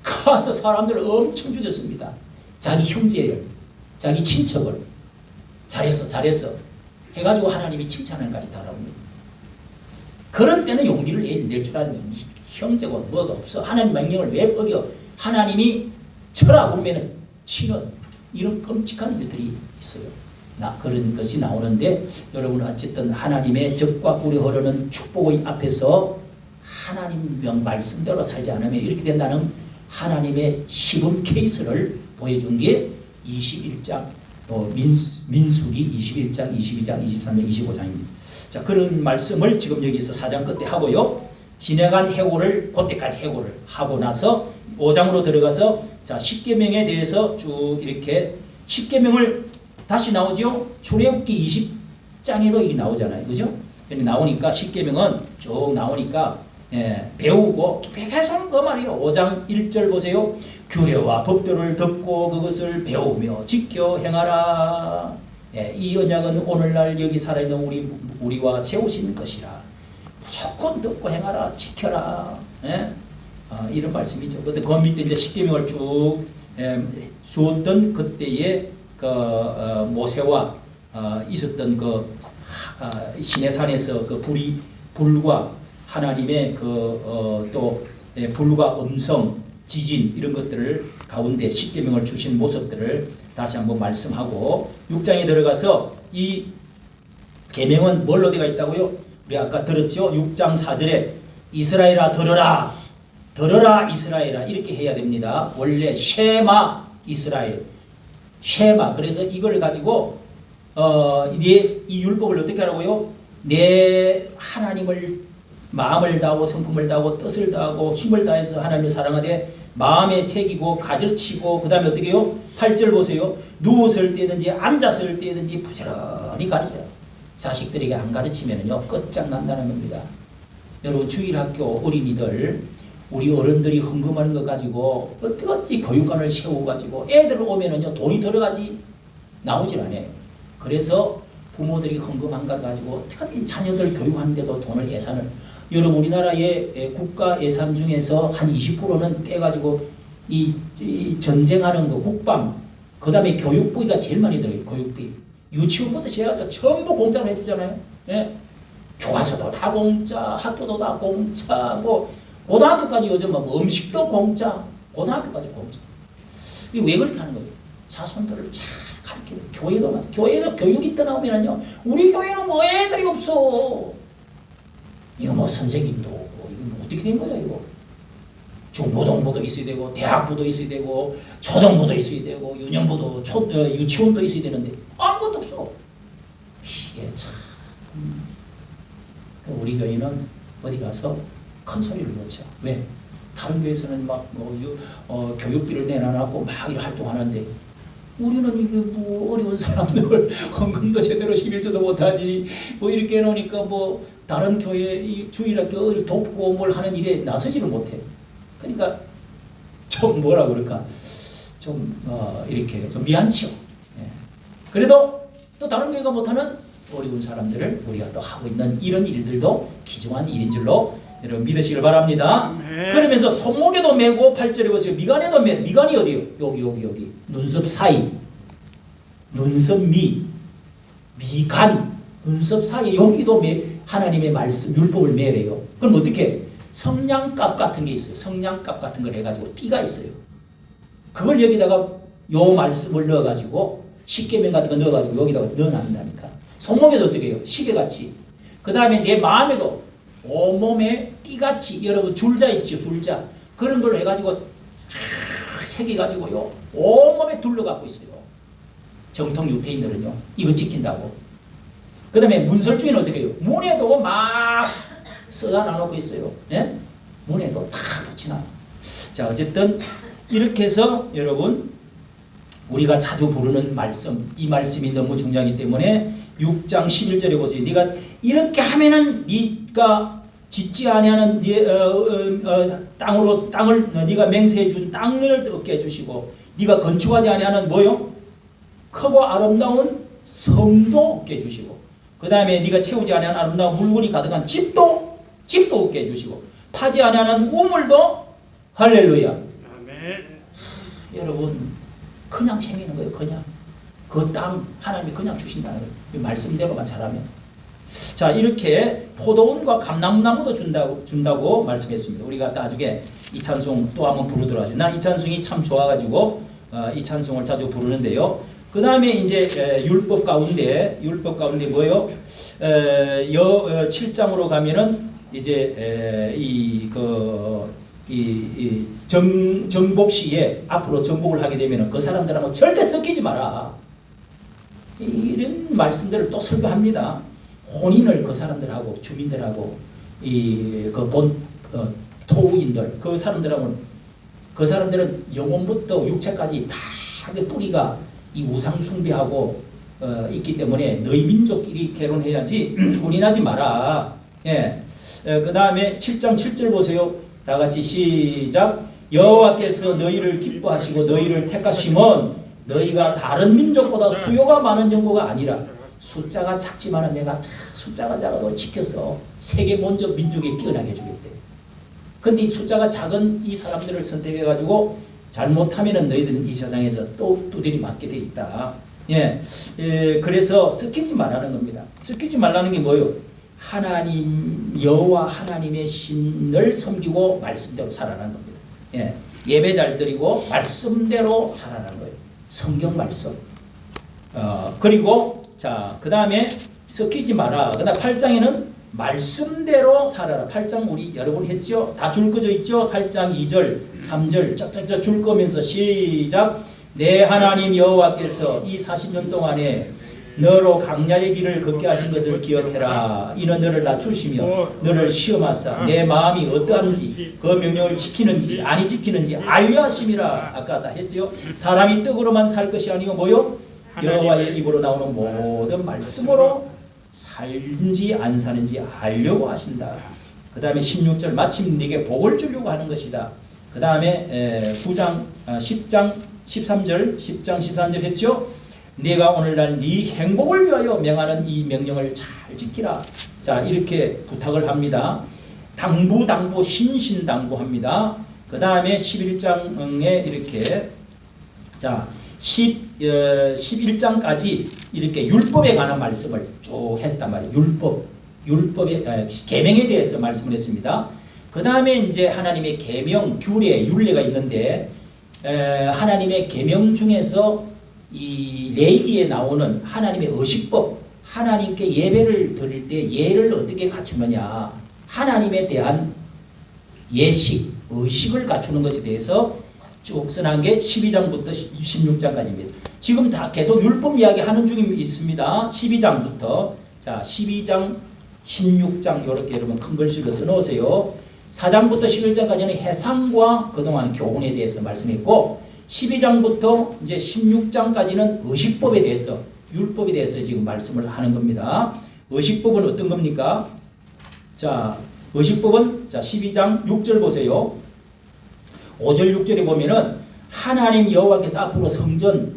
가서 사람들을 엄청 죽였습니다. 자기 형제를, 자기 친척을 잘했어 해가지고 하나님이 칭찬하는까지 달아옵니다. 그런 때는 용기를 낼 줄 아는 형제고 뭐가 없어. 하나님 명령을 왜 어겨? 하나님이 쳐라 그러면은 치는 이런 끔찍한 일들이 있어요. 그런 것이 나오는데 여러분 어쨌든 하나님의 적과 꿀이 흐르는 축복의 앞에서 하나님 말씀대로 살지 않으면 이렇게 된다는 하나님의 시범 케이스를 보여준 게 21장 민수기 21장, 22장, 23장, 25장입니다. 자, 그런 말씀을 지금 여기서 4장 끝에 하고요. 지나간 해고를 그때까지 해고를 하고 나서 5장으로 들어가서 자, 십계명에 대해서 쭉 이렇게 십계명을 다시 나오죠. 출애굽기 20장에도 이게 나오잖아요. 그죠? 나오니까 십계명은 쭉 나오니까 배우고 계속 그 말이에요. 5장 1절 보세요. 규례와 법도를 듣고 그것을 배우며 지켜 행하라. 이 언약은 오늘날 여기 살아있는 우리와 세우신 것이라. 무조건 듣고 행하라. 지켜라. 이런 말씀이죠. 근데 그 밑에 이제 십계명을 쭉 주었던 그때의 모세와 있었던 시내산에서 불과 하나님의 또 불과 음성, 지진 이런 것들을 가운데 십계명을 주신 모습들을 다시 한번 말씀하고 6장에 들어가서 이 계명은 뭘로 되어 있다고요? 우리 아까 들었죠? 6장 4절에 이스라엘아 들어라, 들어라 이스라엘아 이렇게 해야 됩니다. 원래 쉐마 이스라엘, 쉐마. 그래서 이걸 가지고 이 율법을 어떻게 하라고요? 내 하나님을 마음을 다하고 성품을 다하고 뜻을 다하고 힘을 다해서 하나님을 사랑하되 마음에 새기고 가르치고 그 다음에 어떻게 해요? 8절 보세요. 누웠을 때든지 앉았을 때든지 부지런히 가르쳐라. 자식들에게 안 가르치면요 끝장난다는 겁니다. 여러분 주일학교 어린이들 우리 어른들이 헌금하는 거 가지고 어떻게 교육관을 세워가지고 애들 오면은요 돈이 들어가지 나오질 않아요. 그래서 부모들이 헌금한 걸 가지고 어떻게 자녀들 교육하는데도 돈을 예산을 여러분 우리나라의 국가 예산 중에서 한 20%는 떼가지고 이 전쟁하는 거 국방 그 다음에 교육비가 제일 많이 들어요. 교육비 유치원부터 시작해서 전부 공짜로 해주잖아요. 예? 교과서도 다 공짜, 학교도 다 공짜, 뭐 고등학교까지 요즘 뭐 음식도 공짜, 고등학교까지 공짜. 이게 왜 그렇게 하는 거예요? 자손들을 잘 가르치고 교회도 맞아. 교회도 교육이 떠나오면은요 우리 교회는 뭐 애들이 없어. 이거 뭐 선생님도 없고 이거 뭐 어떻게 된 거야 이거? 중고등부도 있어야 되고 대학부도 있어야 되고 초등부도 있어야 되고 유년부도 유치원도 있어야 되는데 아무것도 없어. 이게 참 우리 교회는 어디 가서 큰 소리를 못 쳐. 왜? 다른 교회에서는 교육비를 내놔놓고 막 활동하는데 우리는 이게 뭐 어려운 사람들 헌금도 제대로 11조도 못하지 뭐 이렇게 해놓으니까 뭐 다른 교회 이 주일학교를 돕고 뭘 하는 일에 나서지를 못해. 그러니까 좀 뭐라 그럴까 좀 이렇게 좀 미안치요. 예. 그래도 또 다른 교회가 못하는 어려운 사람들을 우리가 또 하고 있는 이런 일들도 귀중한 일인 줄로 여러분 믿으시길 바랍니다. 네. 그러면서 손목에도 메고 8절에 보세요. 미간에도 메. 미간이 어디요? 여기 눈썹 사이 눈썹 미간 눈썹 사이 여기도 하나님의 말씀 율법을 매래요. 그럼 어떻게? 성냥갑 같은 게 있어요. 성냥갑 같은 걸 해가지고 띠가 있어요. 그걸 여기다가 요 말씀을 넣어가지고 십계명 같은 거 넣어가지고 여기다가 넣어놨다니까. 손목에도 어떻게 해요? 시계같이. 그 다음에 내 마음에도 온몸에 띠같이 여러분 줄자 있죠. 줄자. 그런 걸로 해가지고 새겨가지고요. 온몸에 둘러갖고 있어요. 정통 유태인들은요. 이거 지킨다고. 그 다음에 문설주에는 어떻게 해요? 문에도 막 써놔놓고 있어요. 예? 문에도 다 붙이나. 자 어쨌든 이렇게 해서 여러분 우리가 자주 부르는 말씀 이 말씀이 너무 중요하기 때문에 6장 11절에 보세요. 네가 이렇게 하면은 네가 짓지 아니하는 땅을 네가 맹세해 준 땅을 얻게 해주시고 네가 건축하지 아니하는 뭐요? 크고 아름다운 성도 얻게 해주시고 그 다음에 네가 채우지 아니하는 아름다운 물건이 가득한 집도 얻게 해주시고 파지 아니하는 우물도 할렐루야. 아멘. 여러분 그냥 생기는 거예요. 그냥 그 땅 하나님이 그냥 주신다는 거예요. 말씀대로만 잘하면. 자 이렇게 포도원과 감람나무도 준다고 말씀했습니다. 우리가 나중에 이 찬송 또 한번 부르도록 하죠. 난 이 찬송이 참 좋아가지고 이 찬송을 자주 부르는데요. 그 다음에 이제 율법 가운데 뭐예요? 7장으로 가면은 이제 정복 시에 앞으로 정복을 하게 되면은 그 사람들하고 절대 섞이지 마라. 이런 말씀들을 또 설교합니다. 혼인을 그 사람들하고 주민들하고 토우인들 그 사람들은 영혼부터 육체까지 다 그 뿌리가 이 우상 숭배하고 있기 때문에 너희 민족끼리 결혼해야지 혼인하지 마라. 예. 그 다음에 7장 7절 보세요. 다 같이 시작. 여호와께서 너희를 기뻐하시고 너희를 택하심은 너희가 다른 민족보다 수요가 많은 정도가 아니라 숫자가 작지만은 내가 숫자가 작아도 지켜서 세계 먼저 민족에 깨어나게 해주겠대. 근데 이 숫자가 작은 이 사람들을 선택해가지고 잘못하면은 너희들은 이 세상에서 또 두드리 맞게 돼 있다. 예, 그래서 섞이지 말라는 겁니다. 섞이지 말라는 게 뭐예요? 하나님 여호와 하나님의 신을 섬기고 말씀대로 살아가는 겁니다. 예, 예배 잘 드리고 말씀대로 살아가는 거예요. 성경 말씀. 그리고 자 그 다음에 섞이지 마라. 그다음 8장에는 말씀대로 살아라. 8장 우리 여러 번 했죠? 다 줄 거져 있죠? 8장 2절, 3절 쫙쫙쫙 줄 거면서 시작. 내 하나님 여호와께서 이 40년 동안에 너로 강야의 길을 걷게 하신 것을 기억해라. 이는 너를 낮추시며 너를 시험하사 내 마음이 어떠한지 그 명령을 지키는지 아니 지키는지 알려 하심이라. 아까 다 했어요. 사람이 떡으로만 살 것이 아니고 뭐요? 여호와의 입으로 나오는 모든 말씀으로 살는지 안 사는지 알려고 하신다. 그 다음에 16절 마침 네게 복을 주려고 하는 것이다. 그 다음에 10장 13절 했죠. 네가 오늘날 네 행복을 위하여 명하는 이 명령을 잘 지키라. 자, 이렇게 부탁을 합니다. 당부 신신당부합니다. 그 다음에 11장에 이렇게 자 11장까지 이렇게 율법에 관한 말씀을 쭉 했단 말이에요. 율법의 계명에 대해서 말씀을 했습니다. 그 다음에 이제 하나님의 계명, 규례, 율례가 있는데 하나님의 계명 중에서 이 레위기에 나오는 하나님의 의식법, 하나님께 예배를 드릴 때 예를 어떻게 갖추느냐, 하나님에 대한 예식, 의식을 갖추는 것에 대해서 쭉 써난 게 12장부터 16장까지입니다. 지금 다 계속 율법 이야기 하는 중에 있습니다. 12장부터 자 12장, 16장 이렇게 여러분 큰 글씨로 써놓으세요. 4장부터 11장까지는 해상과 그동안 교훈에 대해서 말씀했고 12장부터 이제 16장까지는 의식법에 대해서 율법에 대해서 지금 말씀을 하는 겁니다. 의식법은 어떤 겁니까? 자, 의식법은 자 12장 6절 보세요. 5절 6절에 보면은 하나님 여호와께서 앞으로 성전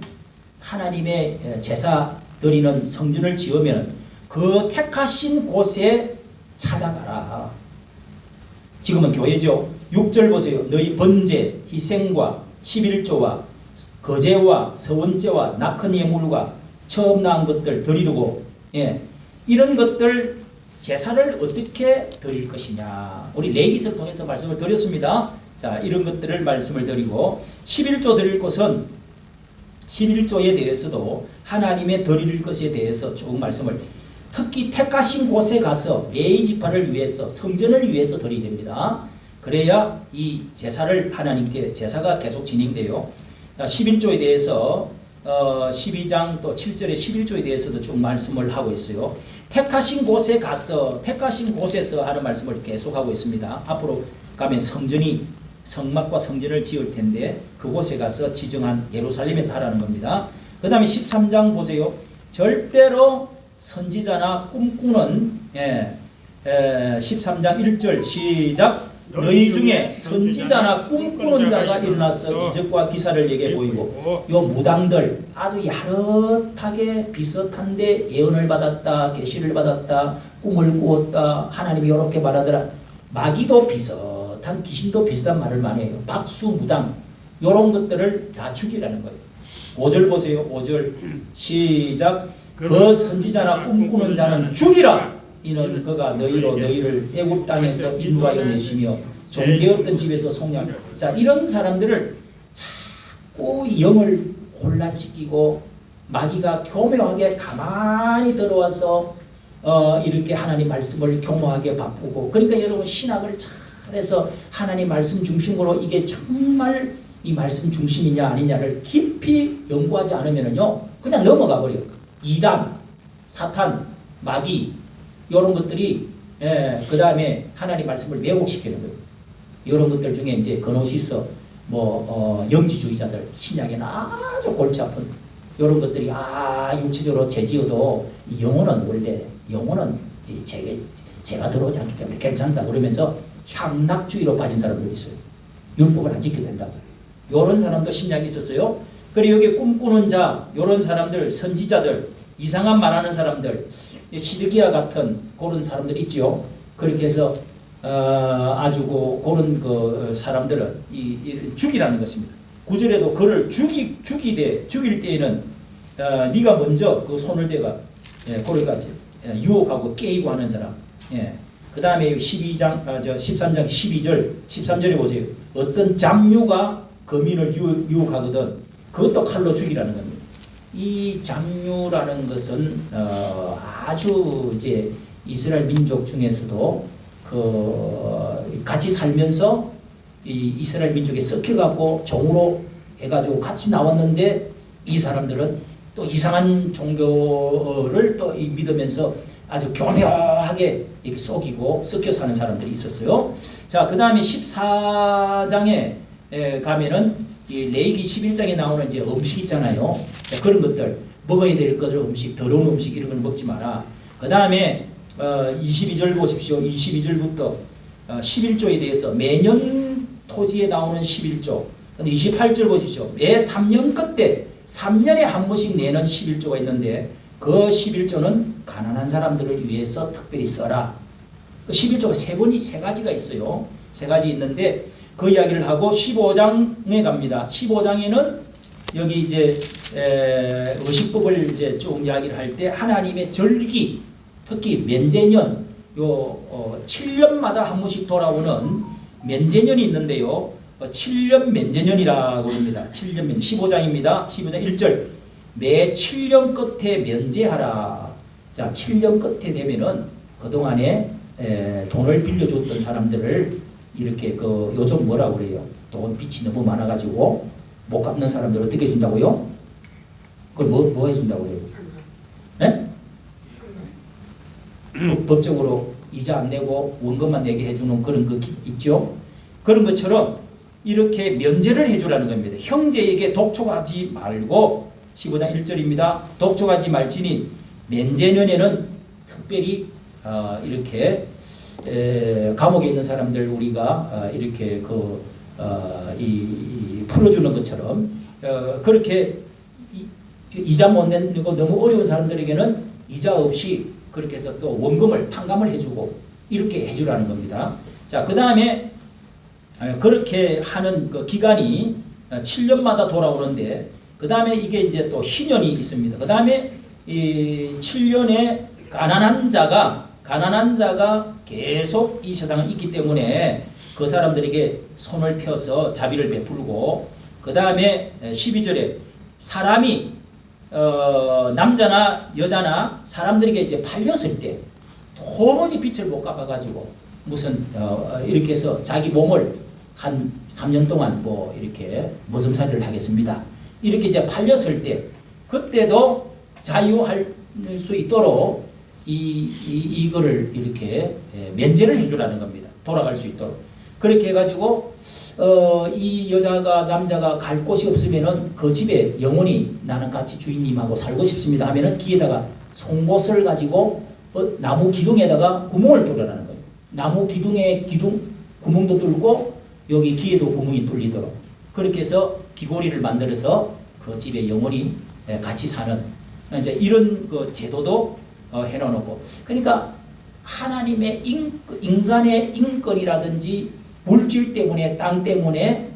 하나님의 제사 드리는 성전을 지으면 그 택하신 곳에 찾아가라. 지금은 교회죠. 6절 보세요. 너희 번제, 희생과 11조와 거제와 서원제와 낙헌 예물과 처음 낳은 것들 드리려고 이런 것들 제사를 어떻게 드릴 것이냐. 우리 레위기서를 통해서 말씀을 드렸습니다. 자, 이런 것들을 말씀을 드리고 11조 드릴 것은 11조에 대해서도 하나님의 드릴 것에 대해서 쭉 말씀을 특히 택하신 곳에 가서 레위 지파를 위해서 성전을 위해서 드려야 됩니다. 그래야 이 제사를 하나님께 제사가 계속 진행돼요. 11조에 대해서 12장 또 7절에 11조에 대해서도 쭉 말씀을 하고 있어요. 택하신 곳에 가서 택하신 곳에서 하는 말씀을 계속하고 있습니다. 앞으로 가면 성막과 성전을 지을 텐데 그곳에 가서 지정한 예루살렘에서 하라는 겁니다. 그 다음에 13장 보세요. 절대로 선지자나 꿈꾸는 13장 1절 시작. 너희 중에 선지자나 꿈꾸는 자가 일어나서 이적과 기사를 내게 보이고 요 무당들 아주 야릇하게 비슷한데 예언을 받았다, 계시를 받았다, 꿈을 꾸었다, 하나님이 이렇게 말하더라. 마귀도 비슷한 귀신도 비슷한 말을 많이 해요. 박수 무당 이런 것들을 다 죽이라는 거예요. 5절 보세요. 5절 시작. 그 선지자나 꿈꾸는 자는 죽이라. 이는 그가 너희를 애굽 땅에서 인도하여 내시며 종되었던 집에서 속량. 자, 이런 사람들을 자꾸 영을 혼란시키고 마귀가 교묘하게 가만히 들어와서 이렇게 하나님 말씀을 교묘하게 바꾸고. 그러니까 여러분 신학을 잘해서 하나님 말씀 중심으로 이게 정말 이 말씀 중심이냐 아니냐를 깊이 연구하지 않으면요 그냥 넘어가 버려요. 이단, 사탄, 마귀 이런 것들이 그 다음에 하나님 말씀을 왜곡시키는 거예요. 이런 것들 중에 이제 그노시스 영지주의자들 신약에는 아주 골치 아픈 이런 것들이 육체적으로 죄지어도 영혼은 원래 영혼은 제가 들어오지 않기 때문에 괜찮다 그러면서 향락주의로 빠진 사람들이 있어요. 율법을 안 지켜야 된다. 이런 사람도 신약에 있었어요. 그리고 여기 꿈꾸는 자 이런 사람들 선지자들 이상한 말하는 사람들 시드기야 같은 그런 사람들이 있죠. 그렇게 해서 아주 그런 그 사람들은 죽이라는 것입니다. 9절에도 그를 죽일 때에는 네가 먼저 그 손을 대가 그러니까 유혹하고 깨이고 하는 사람. 그 다음에 13장 12절 13절에 보세요. 어떤 잡류가 거민을 유혹하거든 그것도 칼로 죽이라는 겁니다. 이 잡류라는 것은 아주 이제 이스라엘 민족 중에서도 그 같이 살면서 이 이스라엘 민족에 섞여갖고 종으로 해가지고 같이 나왔는데 이 사람들은 또 이상한 종교를 또 믿으면서 아주 교묘하게 이렇게 속이고 섞여 사는 사람들이 있었어요. 자, 그 다음에 14장에 가면은 이 레위기 11장에 나오는 이제 음식 있잖아요. 그런 것들 먹어야 될 것들 음식, 더러운 음식 이런 건 먹지 마라. 그 다음에 22절 보십시오. 22절부터 11조에 대해서 매년 토지에 나오는 11조. 근데 28절 보십시오. 매 3년 끝에 3년에 한 번씩 내는 11조가 있는데 그 11조는 가난한 사람들을 위해서 특별히 써라. 그 11조가 세 가지가 있어요. 세 가지 있는데 그 이야기를 하고 15장에 갑니다. 15장에는 여기 이제 의식법을 이제 쭉 이야기를 할 때 하나님의 절기, 특히 면제년, 7년마다 한 번씩 돌아오는 면제년이 있는데요. 7년 면제년이라고 합니다. 7년 면 15장입니다. 15장 1절. 매 7년 끝에 면제하라. 자, 7년 끝에 되면은 그동안에 돈을 빌려줬던 사람들을 이렇게 그 요즘 뭐라고 그래요? 돈 빚이 너무 많아가지고 못 갚는 사람들 어떻게 해준다고요? 그걸 뭐 해준다고 그래요? 네? 법적으로 이자 안 내고 원금만 내게 해주는 그런 거 있죠? 그런 것처럼 이렇게 면제를 해주라는 겁니다. 형제에게 독촉하지 말고 15장 1절입니다. 독촉하지 말지니 면제년에는 특별히 이렇게 감옥에 있는 사람들 우리가 이렇게 풀어주는 것처럼 그렇게 이자 못 내고 너무 어려운 사람들에게는 이자 없이 그렇게 해서 또 원금을 탕감을 해주고 이렇게 해주라는 겁니다. 자, 그 다음에 그렇게 하는 그 기간이 7년마다 돌아오는데 그 다음에 이게 이제 또 희년이 있습니다. 그 다음에 이 7년에 가난한 자가 계속 이 세상에 있기 때문에 그 사람들에게 손을 펴서 자비를 베풀고 그 다음에 12절에 사람이 남자나 여자나 사람들에게 이제 팔렸을 때 도무지 빚을 못 갚아가지고 무슨 이렇게 해서 자기 몸을 한 3년 동안 뭐 이렇게 머슴살이를 하겠습니다. 이렇게 이제 팔렸을 때 그때도 자유할 수 있도록 이거를 이렇게 면제를 해주라는 겁니다. 돌아갈 수 있도록. 그렇게 해가지고 이 여자가 남자가 갈 곳이 없으면은 그 집에 영원히 나는 같이 주인님하고 살고 싶습니다 하면은 뒤에다가 송곳을 가지고 나무 기둥에다가 구멍을 뚫으라는 거예요. 나무 기둥에 구멍도 뚫고 여기 뒤에도 구멍이 뚫리도록 그렇게 해서 귀고리를 만들어서 그 집에 영원히 같이 사는 이제 이런 그 제도도 해놓고 그러니까 하나님의 인간의 인권이라든지 물질 때문에 땅 때문에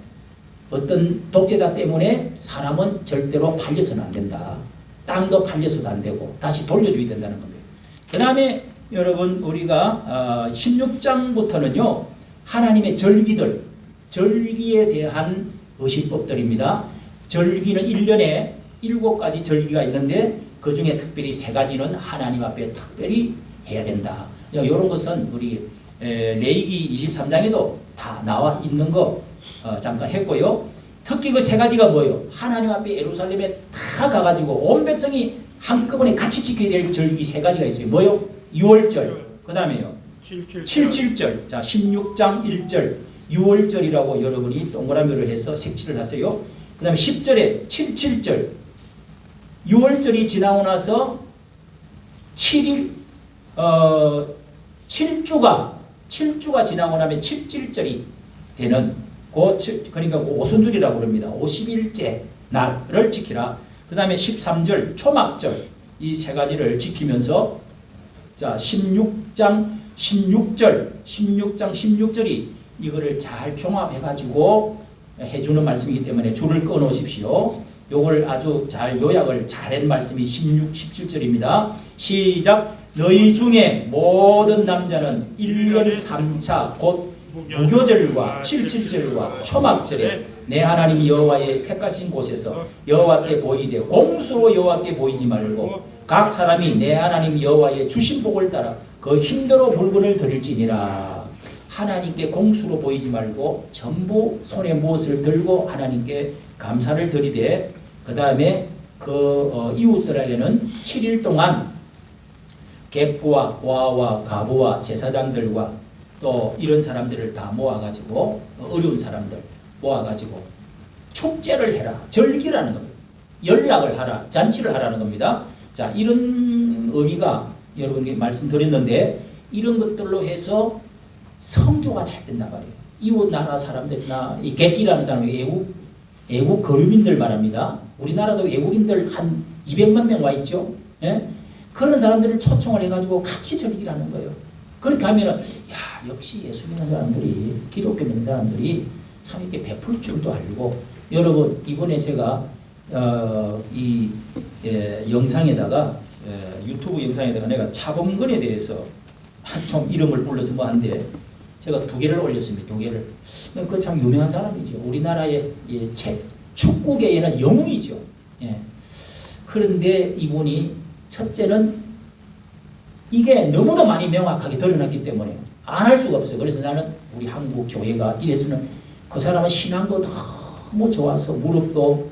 어떤 독재자 때문에 사람은 절대로 팔려서는 안 된다. 땅도 팔려서도 안 되고 다시 돌려줘야 된다는 겁니다. 그 다음에 여러분 우리가 16장부터는요 하나님의 절기에 대한 의식법들입니다. 절기는 1년에 7가지 절기가 있는데 그 중에 특별히 3가지는 하나님 앞에 특별히 해야 된다. 이런 것은 우리 레위기 23장에도 다 나와 있는 거 잠깐 했고요. 특히 그 3가지가 뭐예요? 하나님 앞에 예루살렘에 다 가가지고 온 백성이 한꺼번에 같이 지켜야 될 절기 3가지가 있어요. 뭐요? 6월절. 그 다음에요. 77절. 자, 16장 1절. 6월절이라고 여러분이 동그라미를 해서 색칠을 하세요. 그 다음에 10절에 77절. 6월절이 지나고 나서 7일 7주가 지나고 나면 77절이 되는 그러니까 오순절이라고 합니다. 50일째 날을 지키라. 그 다음에 13절 초막절 이 3가지를 지키면서 자 16장 16절이 이거를 잘 종합해가지고 해주는 말씀이기 때문에 줄을 끊어오십시오. 요걸 아주 잘 요약을 잘한 말씀이 16, 17절입니다. 시작. 너희 중에 모든 남자는 1년 3차 곧 무교절과 77절과 초막절에 내 하나님 여호와의 택하신 곳에서 여호와께 보이되 공수로 여호와께 보이지 말고 각 사람이 내 하나님 여호와의 주신 복을 따라 그 힘들어 물건을 드릴지니라. 하나님께 공수로 보이지 말고 전부 손에 무엇을 들고 하나님께 감사를 드리되 그 다음에 이웃들에게는 7일 동안 객과 고아와 가부와 제사장들과 또 이런 사람들을 다 모아가지고 어려운 사람들 모아가지고 축제를 해라. 절기라는 겁니다. 연락을 하라. 잔치를 하라는 겁니다. 자, 이런 의미가 여러분께 말씀드렸는데 이런 것들로 해서 선교가 잘 된단 말이에요. 이웃 나라 사람들이나 이 객기라는 사람이 외국 거류민들 말합니다. 우리나라도 외국인들 한 200만 명 와 있죠. 예? 그런 사람들을 초청을 해가지고 같이 절기라는 거예요. 그렇게 하면은 야 역시 예수 믿는 사람들이 기독교 믿는 사람들이 참 이렇게 베풀 줄도 알고 여러분 이번에 제가 영상에다가 유튜브 영상에다가 내가 차범근에 대해서 좀 이름을 불러서 뭐 한데 제가 2개를 올렸습니다. 2개를. 그 참 유명한 사람이죠. 우리나라의 축구계에는 영웅이죠. 예. 그런데 이분이 첫째는 이게 너무도 많이 명확하게 드러났기 때문에 안 할 수가 없어요. 그래서 나는 우리 한국 교회가 이래서는 그 사람은 신앙도 너무 좋아서 무릎도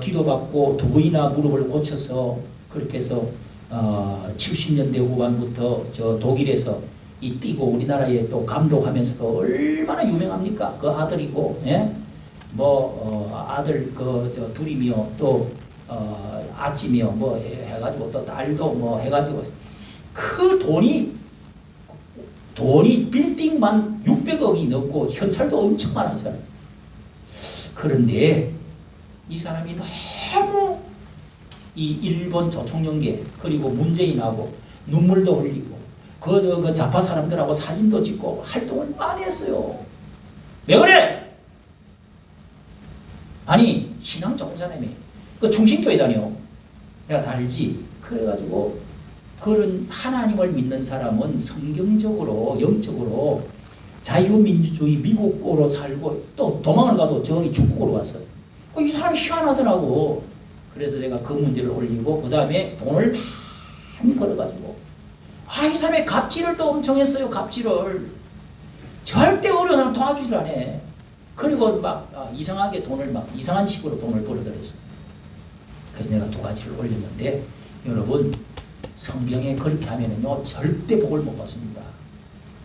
기도받고 2번이나 무릎을 고쳐서 그렇게 해서 70년대 후반부터 저 독일에서 뛰고 우리나라에 또 감독하면서도 얼마나 유명합니까? 그 아들이고, 예? 아들 저 둘이며 또 아침이요 뭐 해가지고 또 딸도 뭐 해가지고 그 돈이 빌딩만 600억이 넘고 현찰도 엄청 많은 사람. 그런데 이 사람이 너무 이 일본 조총련계 그리고 문재인하고 눈물도 흘리고 그 좌파 사람들하고 사진도 찍고 활동을 많이 했어요. 왜 그래? 아니 신앙 좋은 사람이 그 충신교회 다녀. 내가 다 알지. 그래가지고 그런 하나님을 믿는 사람은 성경적으로 영적으로 자유민주주의 미국으로 살고 또 도망을 가도 저기 중국으로 갔어요. 이 사람이 희한하더라고. 그래서 내가 그 문제를 올리고 그 다음에 돈을 많이 벌어가지고 이 사람이 갑질을 또 엄청 했어요. 갑질을. 절대 어려운 사람 도와주질 않아. 그리고 막 이상하게 돈을 막 이상한 식으로 돈을 벌어들였어요. 그래서 내가 2가지를 올렸는데 여러분 성경에 그렇게 하면은요 절대 복을 못 받습니다.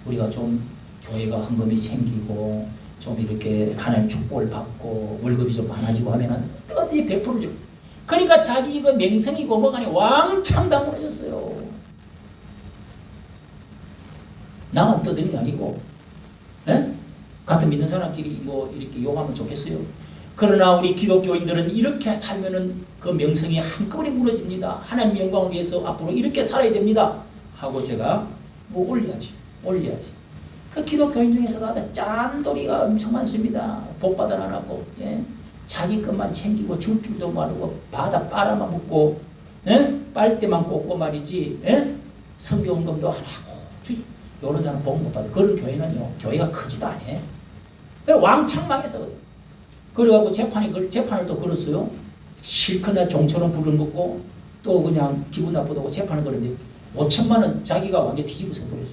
우리가 좀 교회가 헌금이 생기고 좀 이렇게 하나님 축복을 받고 월급이 좀 많아지고 하면은 어디 베풀을 그러니까 자기 그 명성이고 뭐가니 왕창 다 무너졌어요. 나만 떠드는 게 아니고, 에? 같은 믿는 사람끼리 뭐 이렇게 욕하면 좋겠어요. 그러나 우리 기독교인들은 이렇게 살면은 그 명성이 한꺼번에 무너집니다. 하나님 영광을 위해서 앞으로 이렇게 살아야 됩니다. 하고 제가 뭐 올려야지. 그 기독교인 중에서도 짠돌이가 엄청 많습니다. 복 받아놔놓고, 예? 자기 것만 챙기고 줄 줄도 모르고 바다 빨아만 먹고, 예? 빨대만 꽂고 말이지, 예? 성경금도 안 하고, 이런 사람 복 못 받아. 그런 교회는요, 교회가 크지도 않아. 그래 왕창 망했어. 그래갖고 재판을 또 걸었어요. 실컷 종처럼 부른 거고 또 그냥 기분 나쁘다고 재판을 걸었는데 5천만 원 자기가 완전 뒤집어서 버렸어.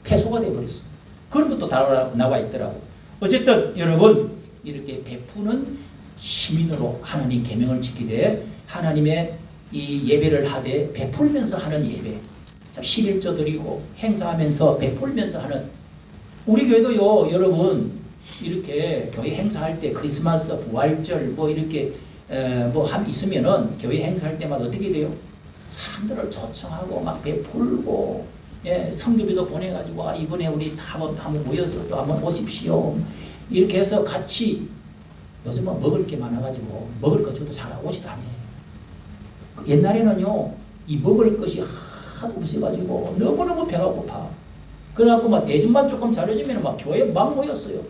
패소가 돼버렸어. 그런 것도 다 나와 있더라고. 어쨌든 여러분 이렇게 베푸는 시민으로 하나님 계명을 지키되 하나님의 이 예배를 하되 베풀면서 하는 예배. 11조 드리고 행사하면서 베풀면서 하는 우리 교회도요 여러분 이렇게 교회 행사할 때 크리스마스 부활절 뭐 이렇게 뭐 함 있으면은 교회 행사할 때마다 어떻게 돼요? 사람들을 초청하고 막 베풀고 예, 성교비도 보내가지고 이번에 우리 다 한번 모여서 또 한번 오십시오 이렇게 해서 같이 요즘은 먹을 게 많아가지고 먹을 거 줘도 잘 오지도 않아요. 옛날에는요 이 먹을 것이 하도 없어가지고 너무너무 배가 고파. 그래갖고 막 대접만 조금 잘해주면 막 교회에 막 모였어요.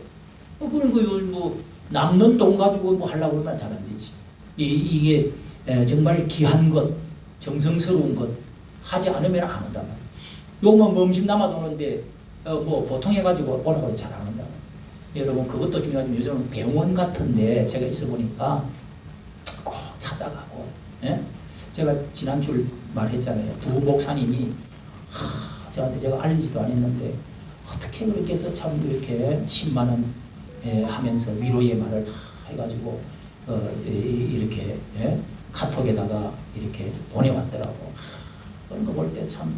그리고 뭐 남는 돈 가지고 뭐 하려고 그러면 잘 안 되지. 이게 정말 귀한 것, 정성스러운 것 하지 않으면 안 온단 말이야. 요뭐 음식 남아도는데 뭐 보통 해가지고 오라고 해도 잘 안 온다. 여러분 그것도 중요하지만 요즘은 병원 같은데 제가 있어 보니까 꼭 찾아가고 예? 제가 지난주 말했잖아요. 두 목사님이 저한테 제가 알리지도 않았는데 어떻게 그렇게 해서 참 이렇게 10만 원 하면서 위로의 말을 다 해가지고 이렇게 카톡에다가 이렇게 보내왔더라고. 그런 거 볼 때 참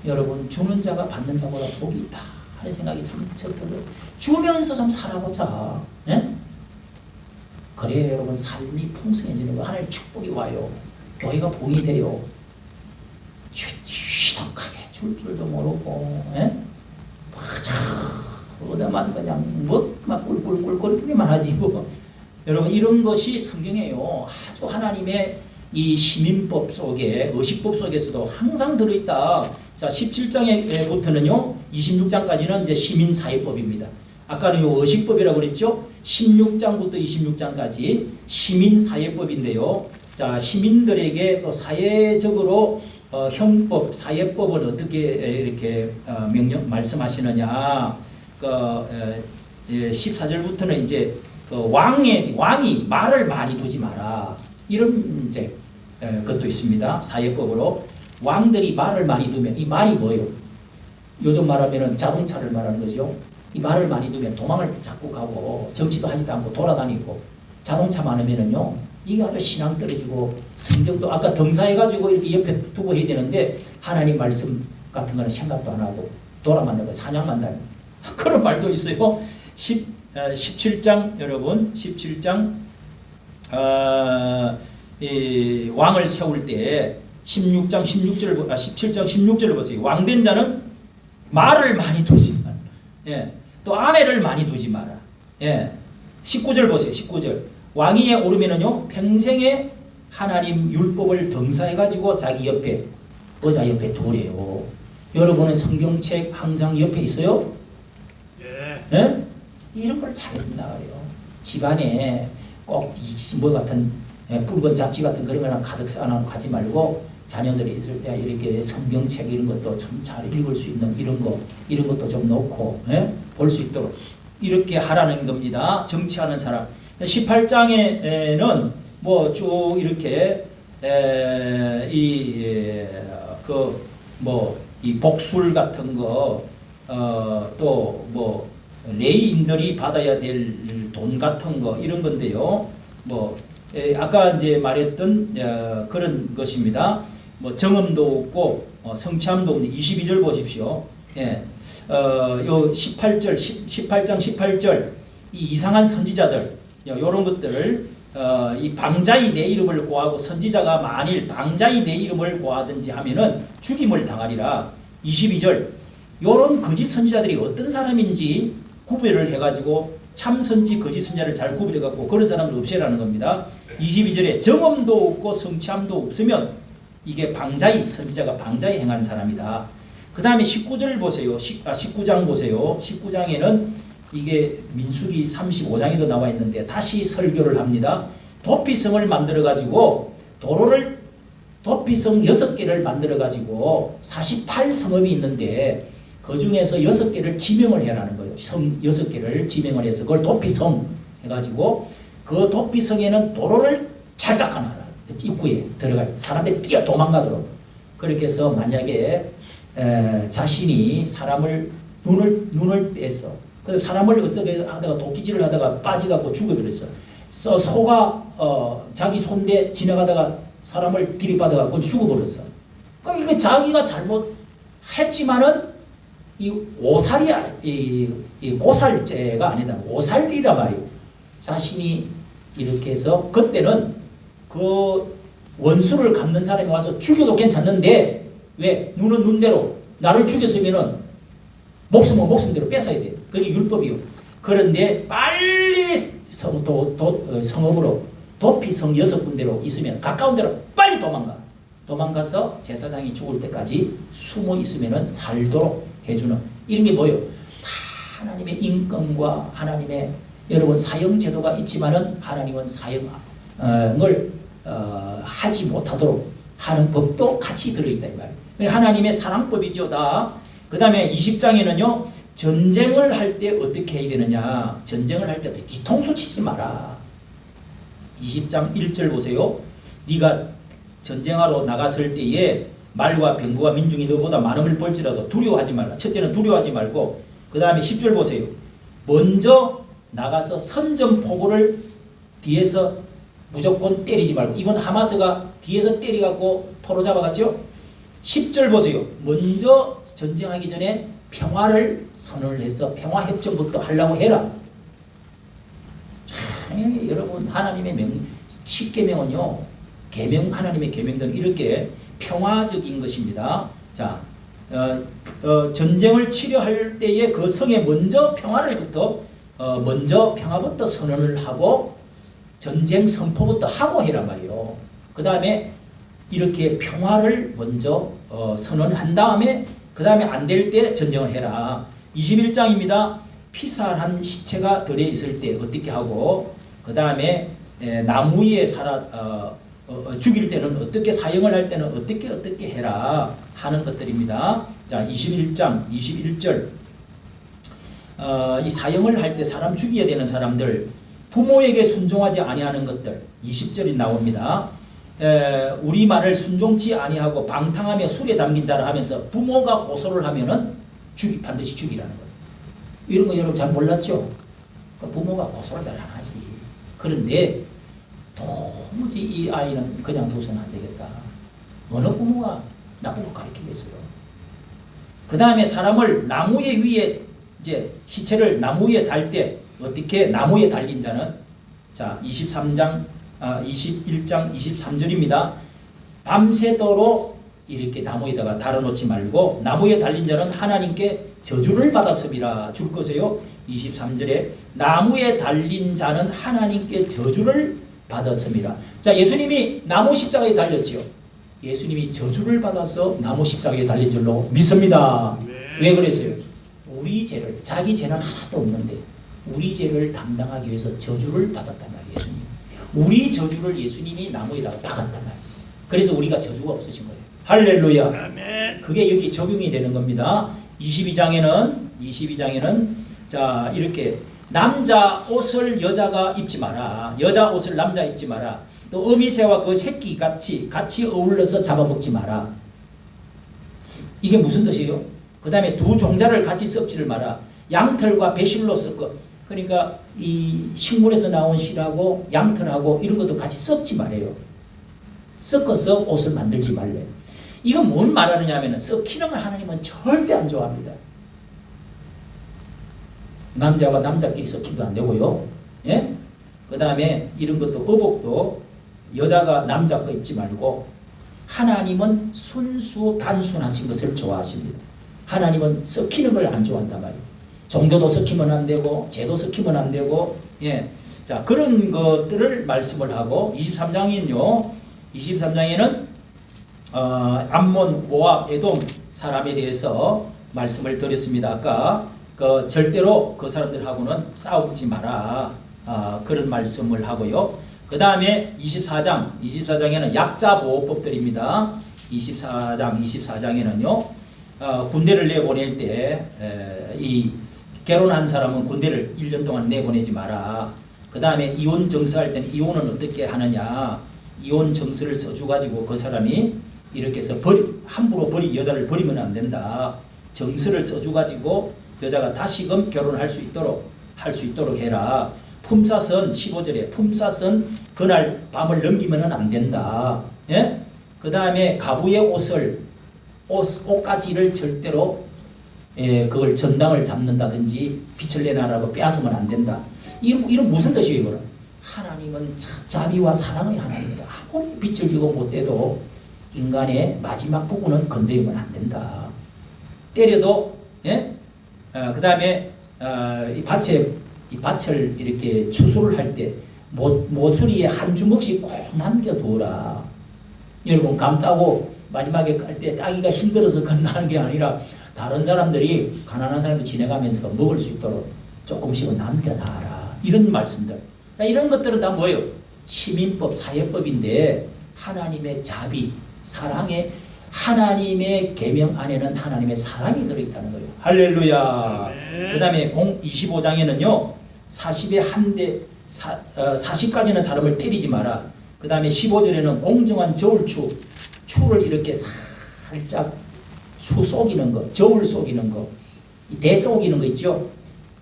여러분 주는 자가 받는 자보다 복이 있다 하는 생각이 참 들어요. 주면서 좀 살아보자. 그래야 여러분 삶이 풍성해지는 거. 하나님의 축복이 와요. 교회가 봉이 돼요. 유덕하게 줄 줄도 모르고 어디만 그냥 막 꿀꿀꿀꿀거리기만 하지. 여러분 이런 것이 성경이에요. 아주 하나님의 이 시민법 속에 의식법 속에서도 항상 들어있다. 자 17장에부터는요 26장까지는 이제 시민사회법입니다. 아까는 요 의식법이라고 그랬죠. 16장부터 26장까지 시민사회법인데요. 자 시민들에게 또 사회적으로 형법, 사회법을 어떻게 이렇게 말씀하시느냐. 14절부터는 이제 왕이 말을 많이 두지 마라. 이런 이제 것도 있습니다. 사회법으로 왕들이 말을 많이 두면 이 말이 뭐예요? 요즘 말하면은 자동차를 말하는 거죠. 이 말을 많이 두면 도망을 자꾸 가고 정치도 하지도 않고 돌아다니고 자동차 많으면은요 이게 아주 신앙 떨어지고 성경도 아까 등사해가지고 이렇게 옆에 두고 해야 되는데 하나님 말씀 같은 거는 생각도 안 하고 돌아만 다니고 사냥만 다니고 그런 말도 있어요. 17장 여러분 17장 이 왕을 세울 때 17장 16절을 보세요. 왕된 자는 말을 많이 두지 마라. 또 아내를 많이 두지 마라. 19절 보세요. 19절 왕위에 오르면은요 평생에 하나님 율법을 등사해가지고 자기 옆에 의자 옆에 두래요. 여러분의 성경책 항상 옆에 있어요? 예? 이런 걸 잘 나가요. 집안에 꼭 뭐 같은 붉은 잡지 같은 그런 거나 가득 쌓아놓고 가지 말고 자녀들이 있을 때 이렇게 성경책 이런 것도 참 잘 읽을 수 있는 이런 것도 좀 놓고 볼 수 있도록 이렇게 하라는 겁니다. 정치하는 사람. 18장에는 뭐 쭉 이렇게 이 복술 같은 거 또 뭐 레이인들이 받아야 될 돈 같은 거 이런 건데요. 뭐 아까 이제 말했던 그런 것입니다. 뭐 정음도 없고 성취함도 없는 22절 보십시오. 요 18장 18절 이 이상한 선지자들 요런 것들을 이 방자히 내 이름을 고하고 선지자가 만일 방자히 내 이름을 고하든지 하면은 죽임을 당하리라. 22절 요런 거짓 선지자들이 어떤 사람인지 구별을 해가지고 참 선지 거짓 선지자를 잘 구별해갖고 그런 사람을 없애라는 겁니다. 22절에 정엄도 없고 성취함도 없으면 이게 방자히 선지자가 방자히 행한 사람이다. 그 다음에 19절 보세요. 19장 보세요. 19장에는 이게 민수기 35장에도 나와 있는데 다시 설교를 합니다. 도피성을 만들어가지고 도로를 도피성 6개를 만들어가지고 48성읍이 있는데 그 중에서 6개를 지명을 해라는 거예요. 성 6개를 지명을 해서 그걸 도피성 해가지고 그 도피성에는 도로를 잘 닦아놔라. 입구에 들어갈 사람들이 뛰어 도망가도록. 그렇게 해서 만약에 자신이 사람을 눈을 뺐어. 그래서 사람을 어떻게 하다가 도끼질을 하다가 빠져갖고 죽어버렸어. 소가 자기 손대 지나가다가 사람을 들이받아갖고 죽어버렸어. 그럼 이거 자기가 잘못했지만은 이 오살이 이 고살죄가 아니다. 오살이란 말이에요. 자신이 이렇게 해서 그때는 그 원수를 갚는 사람이 와서 죽여도 괜찮는데 왜? 눈은 눈대로 나를 죽였으면은 목숨은 목숨대로 뺏어야 돼. 그게 율법이요. 그런데 빨리 성읍으로 도피성 6군데로 있으면 가까운 데로 빨리 도망가서 제사장이 죽을 때까지 숨어 있으면 살도록 해주는 이런 게 뭐예요? 다 하나님의 인권과 하나님의 여러분 사형 제도가 있지만은 하나님은 사형을 하지 못하도록 하는 법도 같이 들어있다 이 말이에요. 하나님의 사랑법이죠 다. 그 다음에 20장에는요 전쟁을 할 때 어떻게 해야 되느냐. 전쟁을 할 때 뒤통수 치지 마라. 20장 1절 보세요. 네가 전쟁하러 나갔을 때에 말과 병거와 민중이 너보다 많음을 볼지라도 두려워하지 말라. 첫째는 두려워하지 말고 그 다음에 10절 보세요. 먼저 나가서 선전포고를 뒤에서 무조건 때리지 말고, 이번 하마스가 뒤에서 때리갖고 포로 잡아갔죠. 10절 보세요. 먼저 전쟁하기 전에 평화를 선언을 해서 평화협정부터 하려고 해라. 참, 여러분 하나님의 10계명은요, 하나님의 계명들은 이렇게 평화적인 것입니다. 자, 전쟁을 치료할 때에 그 성에 먼저 평화부터 선언을 하고 전쟁 선포부터 하고 해란 말이에요. 그 다음에 이렇게 평화를 먼저 선언한 다음에 그 다음에 안 될 때 전쟁을 해라. 21장입니다. 피살한 시체가 들에 있을 때 어떻게 하고, 그 다음에 나무 위에 죽일 때는 어떻게, 사형을 할 때는 어떻게 해라 하는 것들입니다. 자, 21장 21절 이 사형을 할 때 사람 죽여야 되는 사람들, 부모에게 순종하지 아니하는 것들 20절이 나옵니다. 우리 말을 순종치 아니하고 방탕하며 술에 잠긴 자라 하면서 부모가 고소를 하면은 반드시 죽이라는 거예요. 이런 거 여러분 잘 몰랐죠? 부모가 고소를 잘 안 하지. 그런데 도무지 이 아이는 그냥 둬서는 안 되겠다. 어느 부모가 나쁜 거 가르치겠어요? 그 다음에 사람을 나무 위에 이제 시체를 나무 위에 달 때 어떻게, 나무에 달린 자는, 자 21장 23절입니다. 밤새도록 이렇게 나무에다가 달아놓지 말고 나무에 달린 자는 하나님께 저주를 받았음이라. 줄 것이요. 23절에 나무에 달린 자는 하나님께 저주를 받았음이라. 자, 예수님이 나무 십자가에 달렸지요. 예수님이 저주를 받아서 나무 십자가에 달린 줄로 믿습니다. 왜 그랬어요? 우리 죄를, 자기 죄는 하나도 없는데 우리 죄를 담당하기 위해서 저주를 받았단 말이에요. 예수님. 우리 저주를 예수님이 나무에다가 박았단 말이에요. 그래서 우리가 저주가 없어진 거예요. 할렐루야. 그게 여기 적용이 되는 겁니다. 22장에는 자, 이렇게 남자 옷을 여자가 입지 마라. 여자 옷을 남자 입지 마라. 또 어미새와 그 새끼 같이 어울러서 잡아먹지 마라. 이게 무슨 뜻이에요? 그 다음에 두 종자를 같이 썩지를 마라. 양털과 배실로 섞어. 그러니까 이 식물에서 나온 실하고 양털하고 이런 것도 같이 섞지 말아요. 섞어서 옷을 만들지 말래. 이건 뭘 말하느냐 하면 섞이는 걸 하나님은 절대 안 좋아합니다. 남자와 남자끼리 섞기도 안 되고요. 예? 그 다음에 이런 것도 의복도 여자가 남자 거 입지 말고, 하나님은 순수 단순하신 것을 좋아하십니다. 하나님은 섞이는 걸 안 좋아한단 말이에요. 종교도 섞이면 안 되고 죄도 섞이면 안 되고, 예. 자, 그런 것들을 말씀을 하고, 23장에는 암몬, 모압, 에돔 사람에 대해서 말씀을 드렸습니다. 아까 절대로 그 사람들하고는 싸우지 마라. 그런 말씀을 하고요. 그 다음에 24장에는 약자보호법들입니다. 24장에는요, 군대를 내보낼 때 이 결혼한 사람은 군대를 1년 동안 내보내지 마라. 그 다음에 이혼 정서할 때는 이혼은 어떻게 하느냐, 이혼 정서를 써주가지고 그 사람이 이렇게 해서 함부로 여자를 버리면 안 된다. 정서를 써주가지고 여자가 다시금 결혼할 수 있도록 해라. 품삯은 15절에 품삯은 그날 밤을 넘기면 안 된다. 예? 그 다음에 가부의 옷가지를 절대로 그걸 전당을 잡는다든지 빛을 내놔라고 빼앗으면 안 된다. 이런 무슨 뜻이에요? 이거는 하나님은 자비와 사랑의 하나님이다. 아무리 빛을 지고 못돼도 인간의 마지막 부분은 건드리면 안 된다. 때려도, 예? 그 다음에 이 밭을 이렇게 추수를 할 때 모서리에 한 주먹씩 꼭 남겨두어라. 여러분, 감 따고 마지막에 깔 때 따기가 힘들어서 건너는 게 아니라 다른 사람들이, 가난한 사람들이 지나가면서 먹을 수 있도록 조금씩은 남겨놔라. 이런 말씀들. 자, 이런 것들은 다 뭐예요? 시민법, 사회법인데 하나님의 자비, 사랑의, 하나님의 계명 안에는 하나님의 사랑이 들어있다는 거예요. 할렐루야. 그 다음에 25장에는요 40까지는 사람을 때리지 마라. 그 다음에 15절에는 공정한 저울추를 이렇게 살짝 수 속이는 거, 저울 속이는 거, 대 속이는 거 있죠.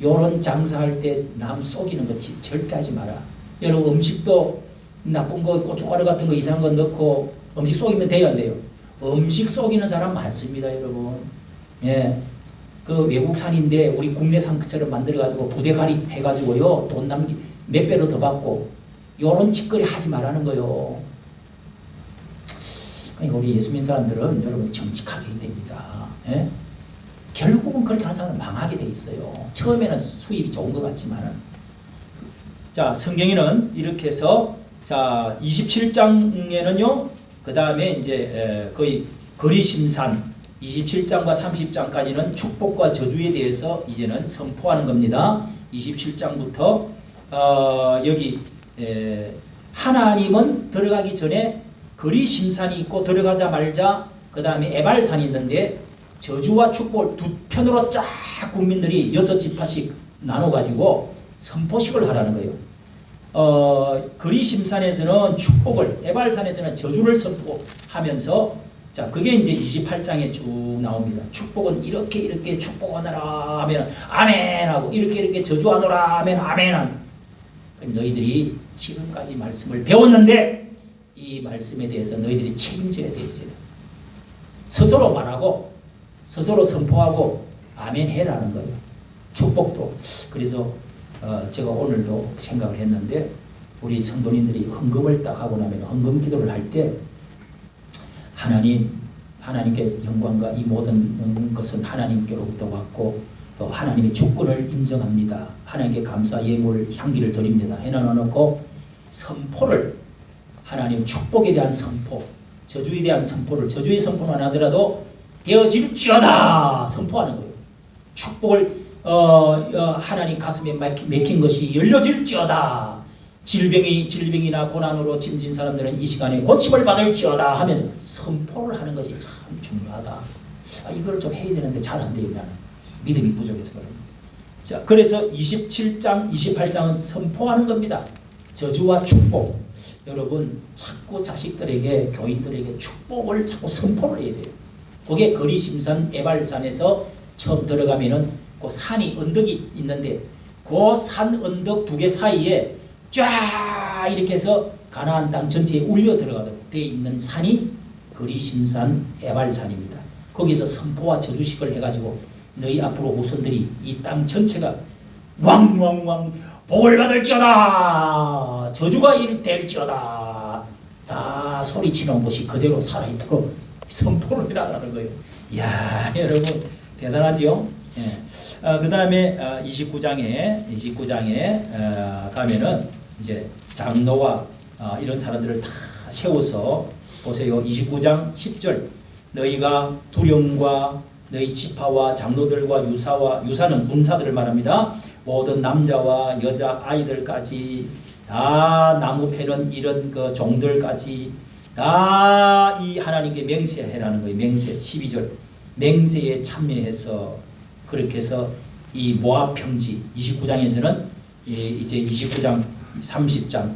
요런 장사할 때 남 속이는 거 절대 하지 마라. 여러분 음식도 나쁜 거 고춧가루 같은 거 이상한 거 넣고 음식 속이면 돼요 안 돼요? 음식 속이는 사람 많습니다 여러분. 예, 그 외국산인데 우리 국내산처럼 만들어가지고 부대가리 해가지고요 돈 남기 몇 배로 더 받고 요런 짓거리 하지 말라는 거요. 그러니까 우리 예수 믿는 사람들은 여러분 정직하게 해야 됩니다. 예? 결국은 그렇게 하는 사람은 망하게 돼 있어요. 처음에는 수입이 좋은 것 같지만은. 자, 성경에는 이렇게 해서 자 27장에는요 그 다음에 이제 거의 거리심산 27장과 30장까지는 축복과 저주에 대해서 이제는 선포하는 겁니다. 27장부터 여기 하나님은 들어가기 전에 거리심산이 있고 들어가자마자 그 다음에 에발산이 있는데 저주와 축복을 두 편으로 쫙 국민들이 6지파씩 나눠가지고 선포식을 하라는 거예요. 거리심산에서는 축복을, 에발산에서는 저주를 선포하면서 자 그게 이제 28장에 쭉 나옵니다. 축복은 이렇게 축복하노라 하면 아멘 하고 이렇게 저주하노라 하면 아멘 하고 너희들이 지금까지 말씀을 배웠는데 이 말씀에 대해서 너희들이 책임져야 되지. 스스로 말하고 스스로 선포하고 아멘 해라는 거예요. 축복도. 그래서 제가 오늘도 생각을 했는데 우리 성도님들이 헌금을 딱 하고 나면 헌금 기도를 할 때 하나님께 영광과 이 모든 것은 하나님께로부터 왔고 또 하나님의 주권을 인정합니다. 하나님께 감사 예물 향기를 드립니다. 해놔놓고 선포를 하나님 축복에 대한 선포, 저주에 대한 선포를 저주의 선포는 안 하더라도 되어질지어다 선포하는 거예요. 축복을 하나님 가슴에 맥힌 것이 열려질지어다. 질병이나 고난으로 짐진 사람들은 이 시간에 고침을 받을지어다 하면서 선포를 하는 것이 참 중요하다. 이걸 좀 해야 되는데 잘 안 돼요. 나는 믿음이 부족해서 그럽니다. 자, 그래서 27장, 28장은 선포하는 겁니다. 저주와 축복. 여러분 자꾸 자식들에게 교인들에게 축복을 자꾸 선포를 해야 돼요. 그게 거리심산 에발산에서 처음 들어가면은 그 산이 언덕이 있는데 그 산 언덕 두 개 사이에 쫙 이렇게 해서 가나안 땅 전체에 울려 들어가도록 되어 있는 산이 거리심산 에발산입니다. 거기서 선포와 저주식을 해가지고 너희 앞으로 후손들이 이 땅 전체가 왕왕왕 복을 받을지어다 저주가 일될지어다 다 소리치는 것이 그대로 살아있도록 선포를 해라라는 거예요. 이야 여러분 대단하지요? 예. 그 다음에 29장에 가면은 이제 장로와 이런 사람들을 다 세워서 보세요. 29장 10절 너희가 두령과 너희 지파와 장로들과 유사는 문사들을 말합니다. 모든 남자와 여자 아이들까지 다 나무 패는 이런 그 종들까지 다 이 하나님께 맹세해라는 거예요. 맹세 12절 맹세에 참여해서 그렇게 해서 이 모압 평지 29장에서는 이제 29장 30장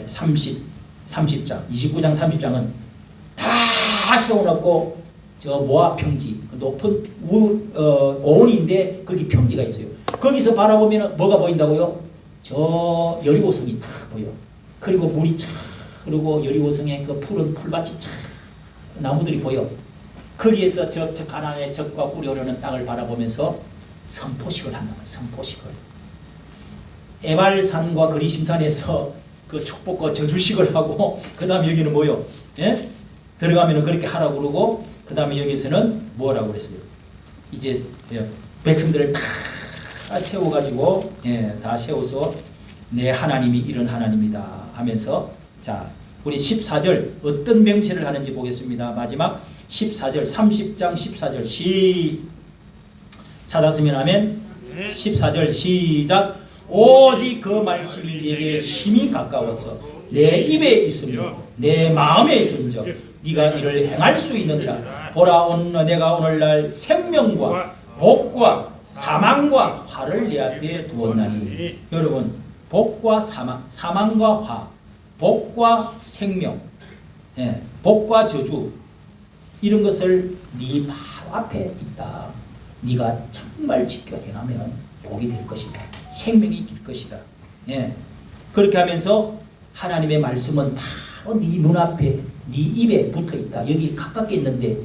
30장 29장 30장은 다 세워놓고 저 모압 평지 그 높은 고원인데 거기 평지가 있어요. 거기서 바라보면 뭐가 보인다고요? 저 여리고성이 딱 보여. 그리고 물이 쫙 흐르고 여리고성에 그 푸른 풀밭이 쫙 나무들이 보여. 거기에서 저 가나안의 적과 꿀이 흐르는 땅을 바라보면서 선포식을 한다. 선포식을. 에발산과 거리심산에서 그 축복과 저주식을 하고 그 다음에 여기는 뭐요? 예? 들어가면 그렇게 하라고 그러고 그 다음에 여기서는 뭐라고 그랬어요? 이제 백성들을 다 세워가지고 다 세워서 내 하나님이 이런 하나님이다 하면서 자 우리 14절 어떤 명체를 하는지 보겠습니다. 마지막 14절 30장 14절 찾았으면 하면 14절 시작 오직 그 말씀이 내게 심히 가까워서 내 입에 있으며 내 마음에 있은즉 네가 이를 행할 수 있느니라. 보라 내가 오늘날 생명과 복과 사망과 화를 내 앞에 두었나니. 여러분 복과 사망과 화 복과 생명 복과 저주 이런 것을 네 바로 앞에 있다. 네가 정말 지켜 행하면 복이 될 것이다. 생명이 길 것이다. 예. 그렇게 하면서 하나님의 말씀은 바로 네 눈앞에 네 입에 붙어 있다. 여기 가깝게 있는데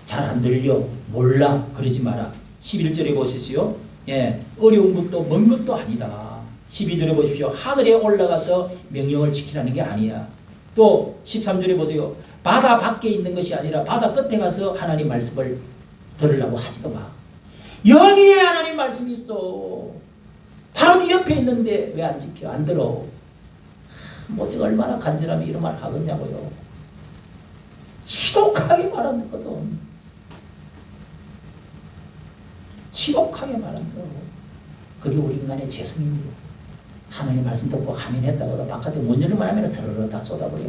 잘 안 들려 몰라 그러지 마라. 11절에 보시시오. 예. 어려운 것도 먼 것도 아니다. 12절에 보십시오. 하늘에 올라가서 명령을 지키라는 게 아니야. 또 13절에 보세요. 바다 밖에 있는 것이 아니라 바다 끝에 가서 하나님 말씀을 들으려고 하지도 마. 여기에 하나님 말씀이 있어. 바로 네 옆에 있는데 왜 안 지켜? 안 들어. 모세가 얼마나 간절하면 이런 말 하겠냐고요. 지독하게 말하거든. 지독하게 말한다고. 그게 우리 인간의 죄성입니다. 하나님 말씀 듣고 하민했다고 바깥에 문 열기만 하면 서로 다 쏟아버려.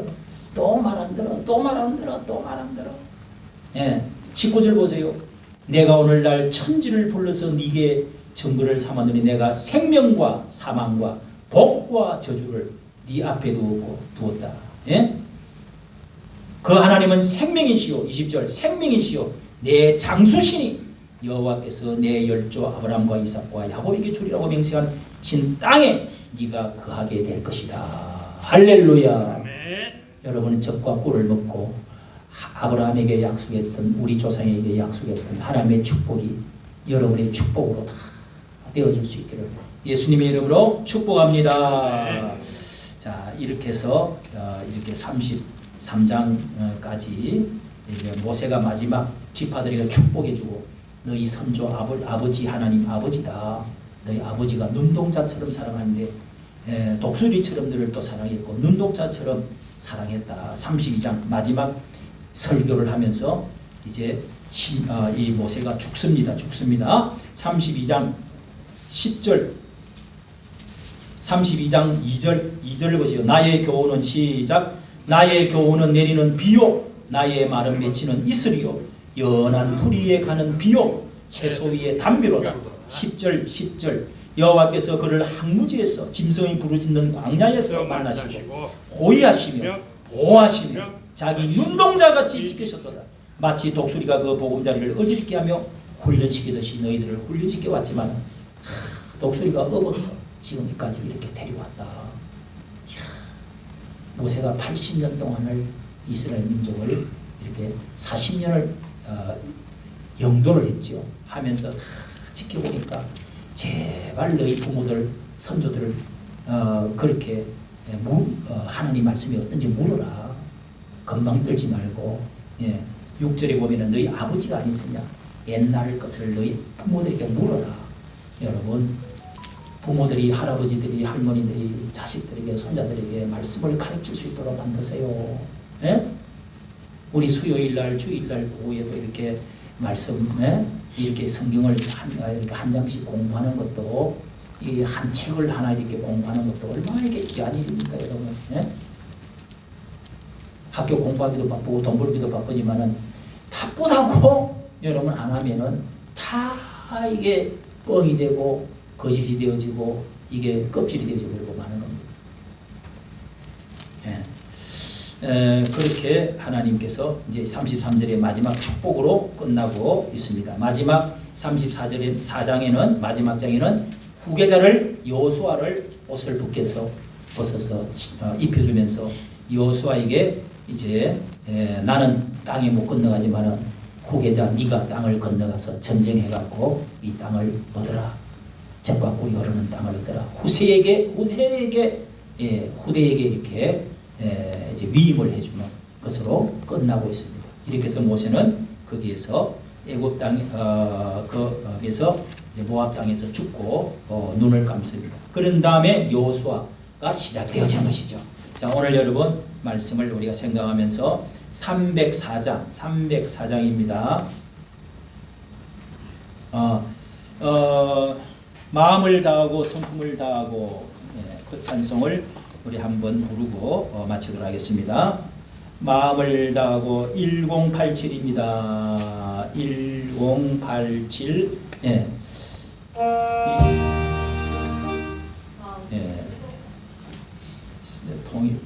또 말 안 들어. 또 말 안 들어. 또 말 안 들어. 예. 19절 보세요. 내가 오늘날 천지를 불러서 네게 증거를 삼았느니 내가 생명과 사망과 복과 저주를 네 앞에 두었다. 예? 그 하나님은 생명이시요. 20절 생명이시요. 내 장수시니 여호와께서 내 열조 아브라함과 이삭과 야곱에게 주리라고 맹세한 신 땅에 네가 거하게 될 것이다. 할렐루야. 여러분은 젖과 꿀을 먹고 아브라함에게 약속했던 우리 조상에게 약속했던 하나님의 축복이 여러분의 축복으로 다 되어질 수 있기를 예수님의 이름으로 축복합니다. 자, 이렇게 해서 이렇게 33장까지 모세가 마지막 지파들에게 축복해주고 너희 선조 아버지 하나님 아버지다. 너희 아버지가 눈동자처럼 사랑하는데 독수리처럼 너를 또 사랑했고 눈동자처럼 사랑했다. 32장 마지막 설교를 하면서 이제 이 모세가 죽습니다. 32장 10절 32장 2절을 보세요. 나의 교훈은 시작. 나의 교훈은 내리는 비요 나의 말은 맺히는 이슬이요 연한 풀 위에 가는 비요 채소 위에 담비로다. 10절 여호와께서 그를 항무지에서 짐승이 부르짖는 광야에서 만나시고 호위하시며 보호하시며 자기 눈동자같이 지키셨도다. 마치 독수리가 그 보금자리를 어지럽게 하며 훈련시키듯이 너희들을 훈련시켜 왔지만 독수리가 업었어. 지금까지 이렇게 데려왔다. 모세가 80년 동안을 이스라엘 민족을 이렇게 40년을 영도를 했죠. 하면서 지켜보니까 제발 너희 부모들 선조들을 그렇게 하나님 말씀이 어떤지 물어라. 금방 떨지 말고. 6절에 보면은 너희 아버지가 아니었느냐 옛날 것을 너희 부모들에게 물어라. 여러분 부모들이 할아버지들이 할머니들이 자식들에게 손자들에게 말씀을 가르칠 수 있도록 만드세요. 예? 우리 수요일날 주일날 오후에도 이렇게 말씀 이렇게 성경을 이렇게 한 장씩 공부하는 것도 이 한 책을 하나 이렇게 공부하는 것도 얼마나 이게 귀한 일입니까 여러분. 예? 학교 공부하기도 바쁘고 돈 벌기도 바쁘지만은 바쁘다고 여러분 안 하면은 다 이게 뻥이 되고 거짓이 되어지고 이게 껍질이 되어지고 그러고 마는 겁니다. 그렇게 하나님께서 이제 33절의 마지막 축복으로 끝나고 있습니다. 마지막 34장에는 마지막 장에는 후계자를 여호수아를 옷을 벗어서 입혀주면서 여호수아에게 이제 나는 땅에 못 건너가지만은 후계자 네가 땅을 건너가서 전쟁해갖고 이 땅을 얻어라. 젖과 꿀이 흐르는 땅을 얻어라. 후대에게 이렇게 이제 위임을 해주는 것으로 끝나고 있습니다. 이렇게 해서 모세는 거기에서 애굽 땅 거기에서 이제 모압 땅에서 죽고 눈을 감습니다. 그런 다음에 여호수아가 시작되어진 것이죠. 자, 오늘 여러분 말씀을 우리가 생각하면서 304장입니다. 마음을 다하고 성품을 다하고 그 찬송을 우리 한번 부르고 마치도록 하겠습니다. 마음을 다하고 1087입니다. 1087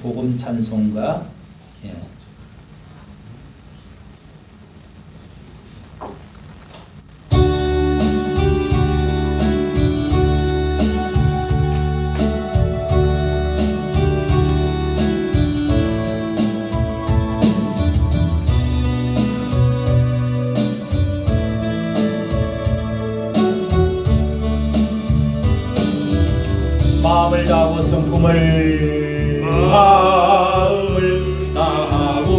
복음 찬송가 마음을 다하고 성품을 마음을 다하고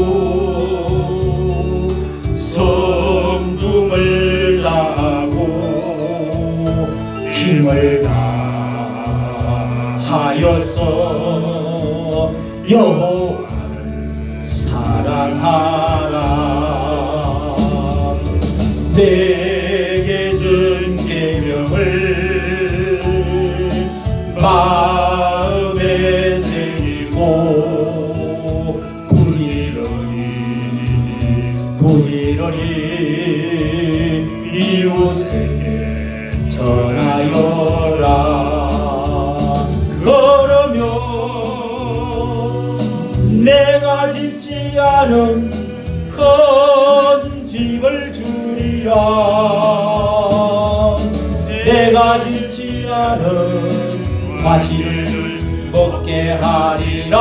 성품을 다하고 힘을 다하여서 여호와를 사랑하라. 내게 준 계명을 마음에 새기고 부지런히 이웃에게 전하여라. 그러면 내가 짓지 않은 큰 집을 주리라. 내가 짓지 않은 과실을 먹게 하리라.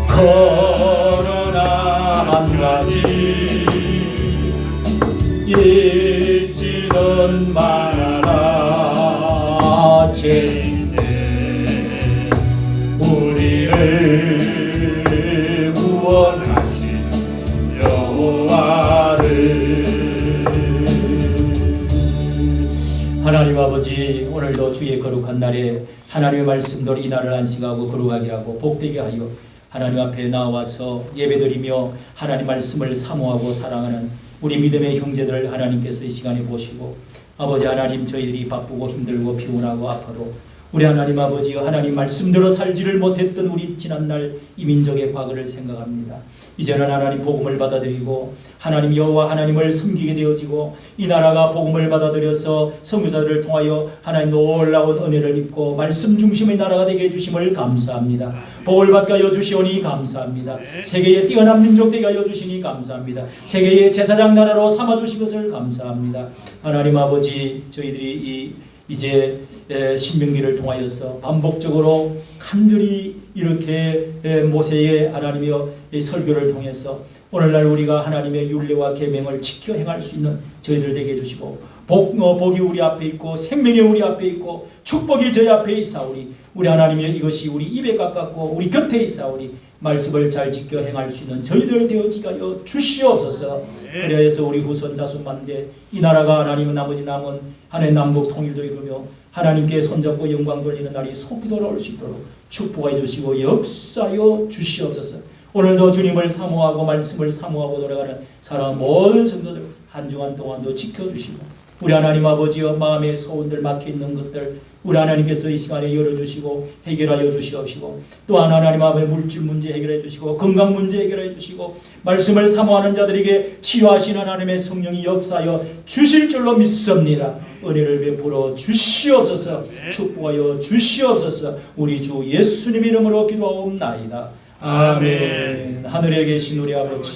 그러나 한 가지 잊지는 말아라. 죄인된 우리를 구원하신 여호와를. 하나님 아버지, 오늘도 주의 거룩한 날에 하나님의 말씀대로 이 날을 안식하고 거룩하게 하고 복되게 하여 하나님 앞에 나와서 예배드리며 하나님 말씀을 사모하고 사랑하는 우리 믿음의 형제들을 하나님께서 이 시간에 보시고, 아버지 하나님, 저희들이 바쁘고 힘들고 피곤하고 아파도 우리 하나님 아버지여, 하나님 말씀대로 살지를 못했던 우리 지난날 이 민족의 과거를 생각합니다. 이제는 하나님 복음을 받아들이고 하나님 여호와 하나님을 섬기게 되어지고 이 나라가 복음을 받아들여서 선교사들을 통하여 하나님 놀라운 은혜를 입고 말씀 중심의 나라가 되게 해주심을 감사합니다. 복을 받게 하여 주시오니 감사합니다. 세계의 뛰어난 민족 되게 하여 주시니 감사합니다. 세계의 제사장 나라로 삼아주신 것을 감사합니다. 하나님 아버지, 저희들이 이제 신명기를 통하여서 반복적으로 간절히 이렇게 모세의 하나님의 설교를 통해서 오늘날 우리가 하나님의 율례와 계명을 지켜 행할 수 있는 저희들 되게 해주시고, 복이 우리 앞에 있고 생명이 우리 앞에 있고 축복이 저희 앞에 있사오니 우리 하나님의 이것이 우리 입에 가깝고 우리 곁에 있사오니 말씀을 잘 지켜 행할 수 있는 저희들 되어지게 하여 주시옵소서. 그래서 우리 후손 자손만대 이 나라가 하나님은 나머지 남은 하나님 남북 통일도 이루며 하나님께 손잡고 영광 돌리는 날이 속히 돌아올 수 있도록 축복해 주시고 역사하여 주시옵소서. 오늘도 주님을 사모하고 말씀을 사모하고 돌아가는 사랑하는 모든 성도들 한 주간 동안도 지켜주시고, 우리 하나님 아버지여, 마음의 소원들 막혀있는 것들 우리 하나님께서 이 시간에 열어주시고 해결하여 주시옵시고, 또한 하나님 앞에 물질 문제 해결해 주시고 건강 문제 해결해 주시고 말씀을 사모하는 자들에게 치유하신 하나님의 성령이 역사하여 주실 줄로 믿습니다. 은혜를 베풀어 주시옵소서. 축복하여 주시옵소서. 우리 주 예수님 이름으로 기도하옵나이다. 아멘. 하늘에 계신 우리 아버지,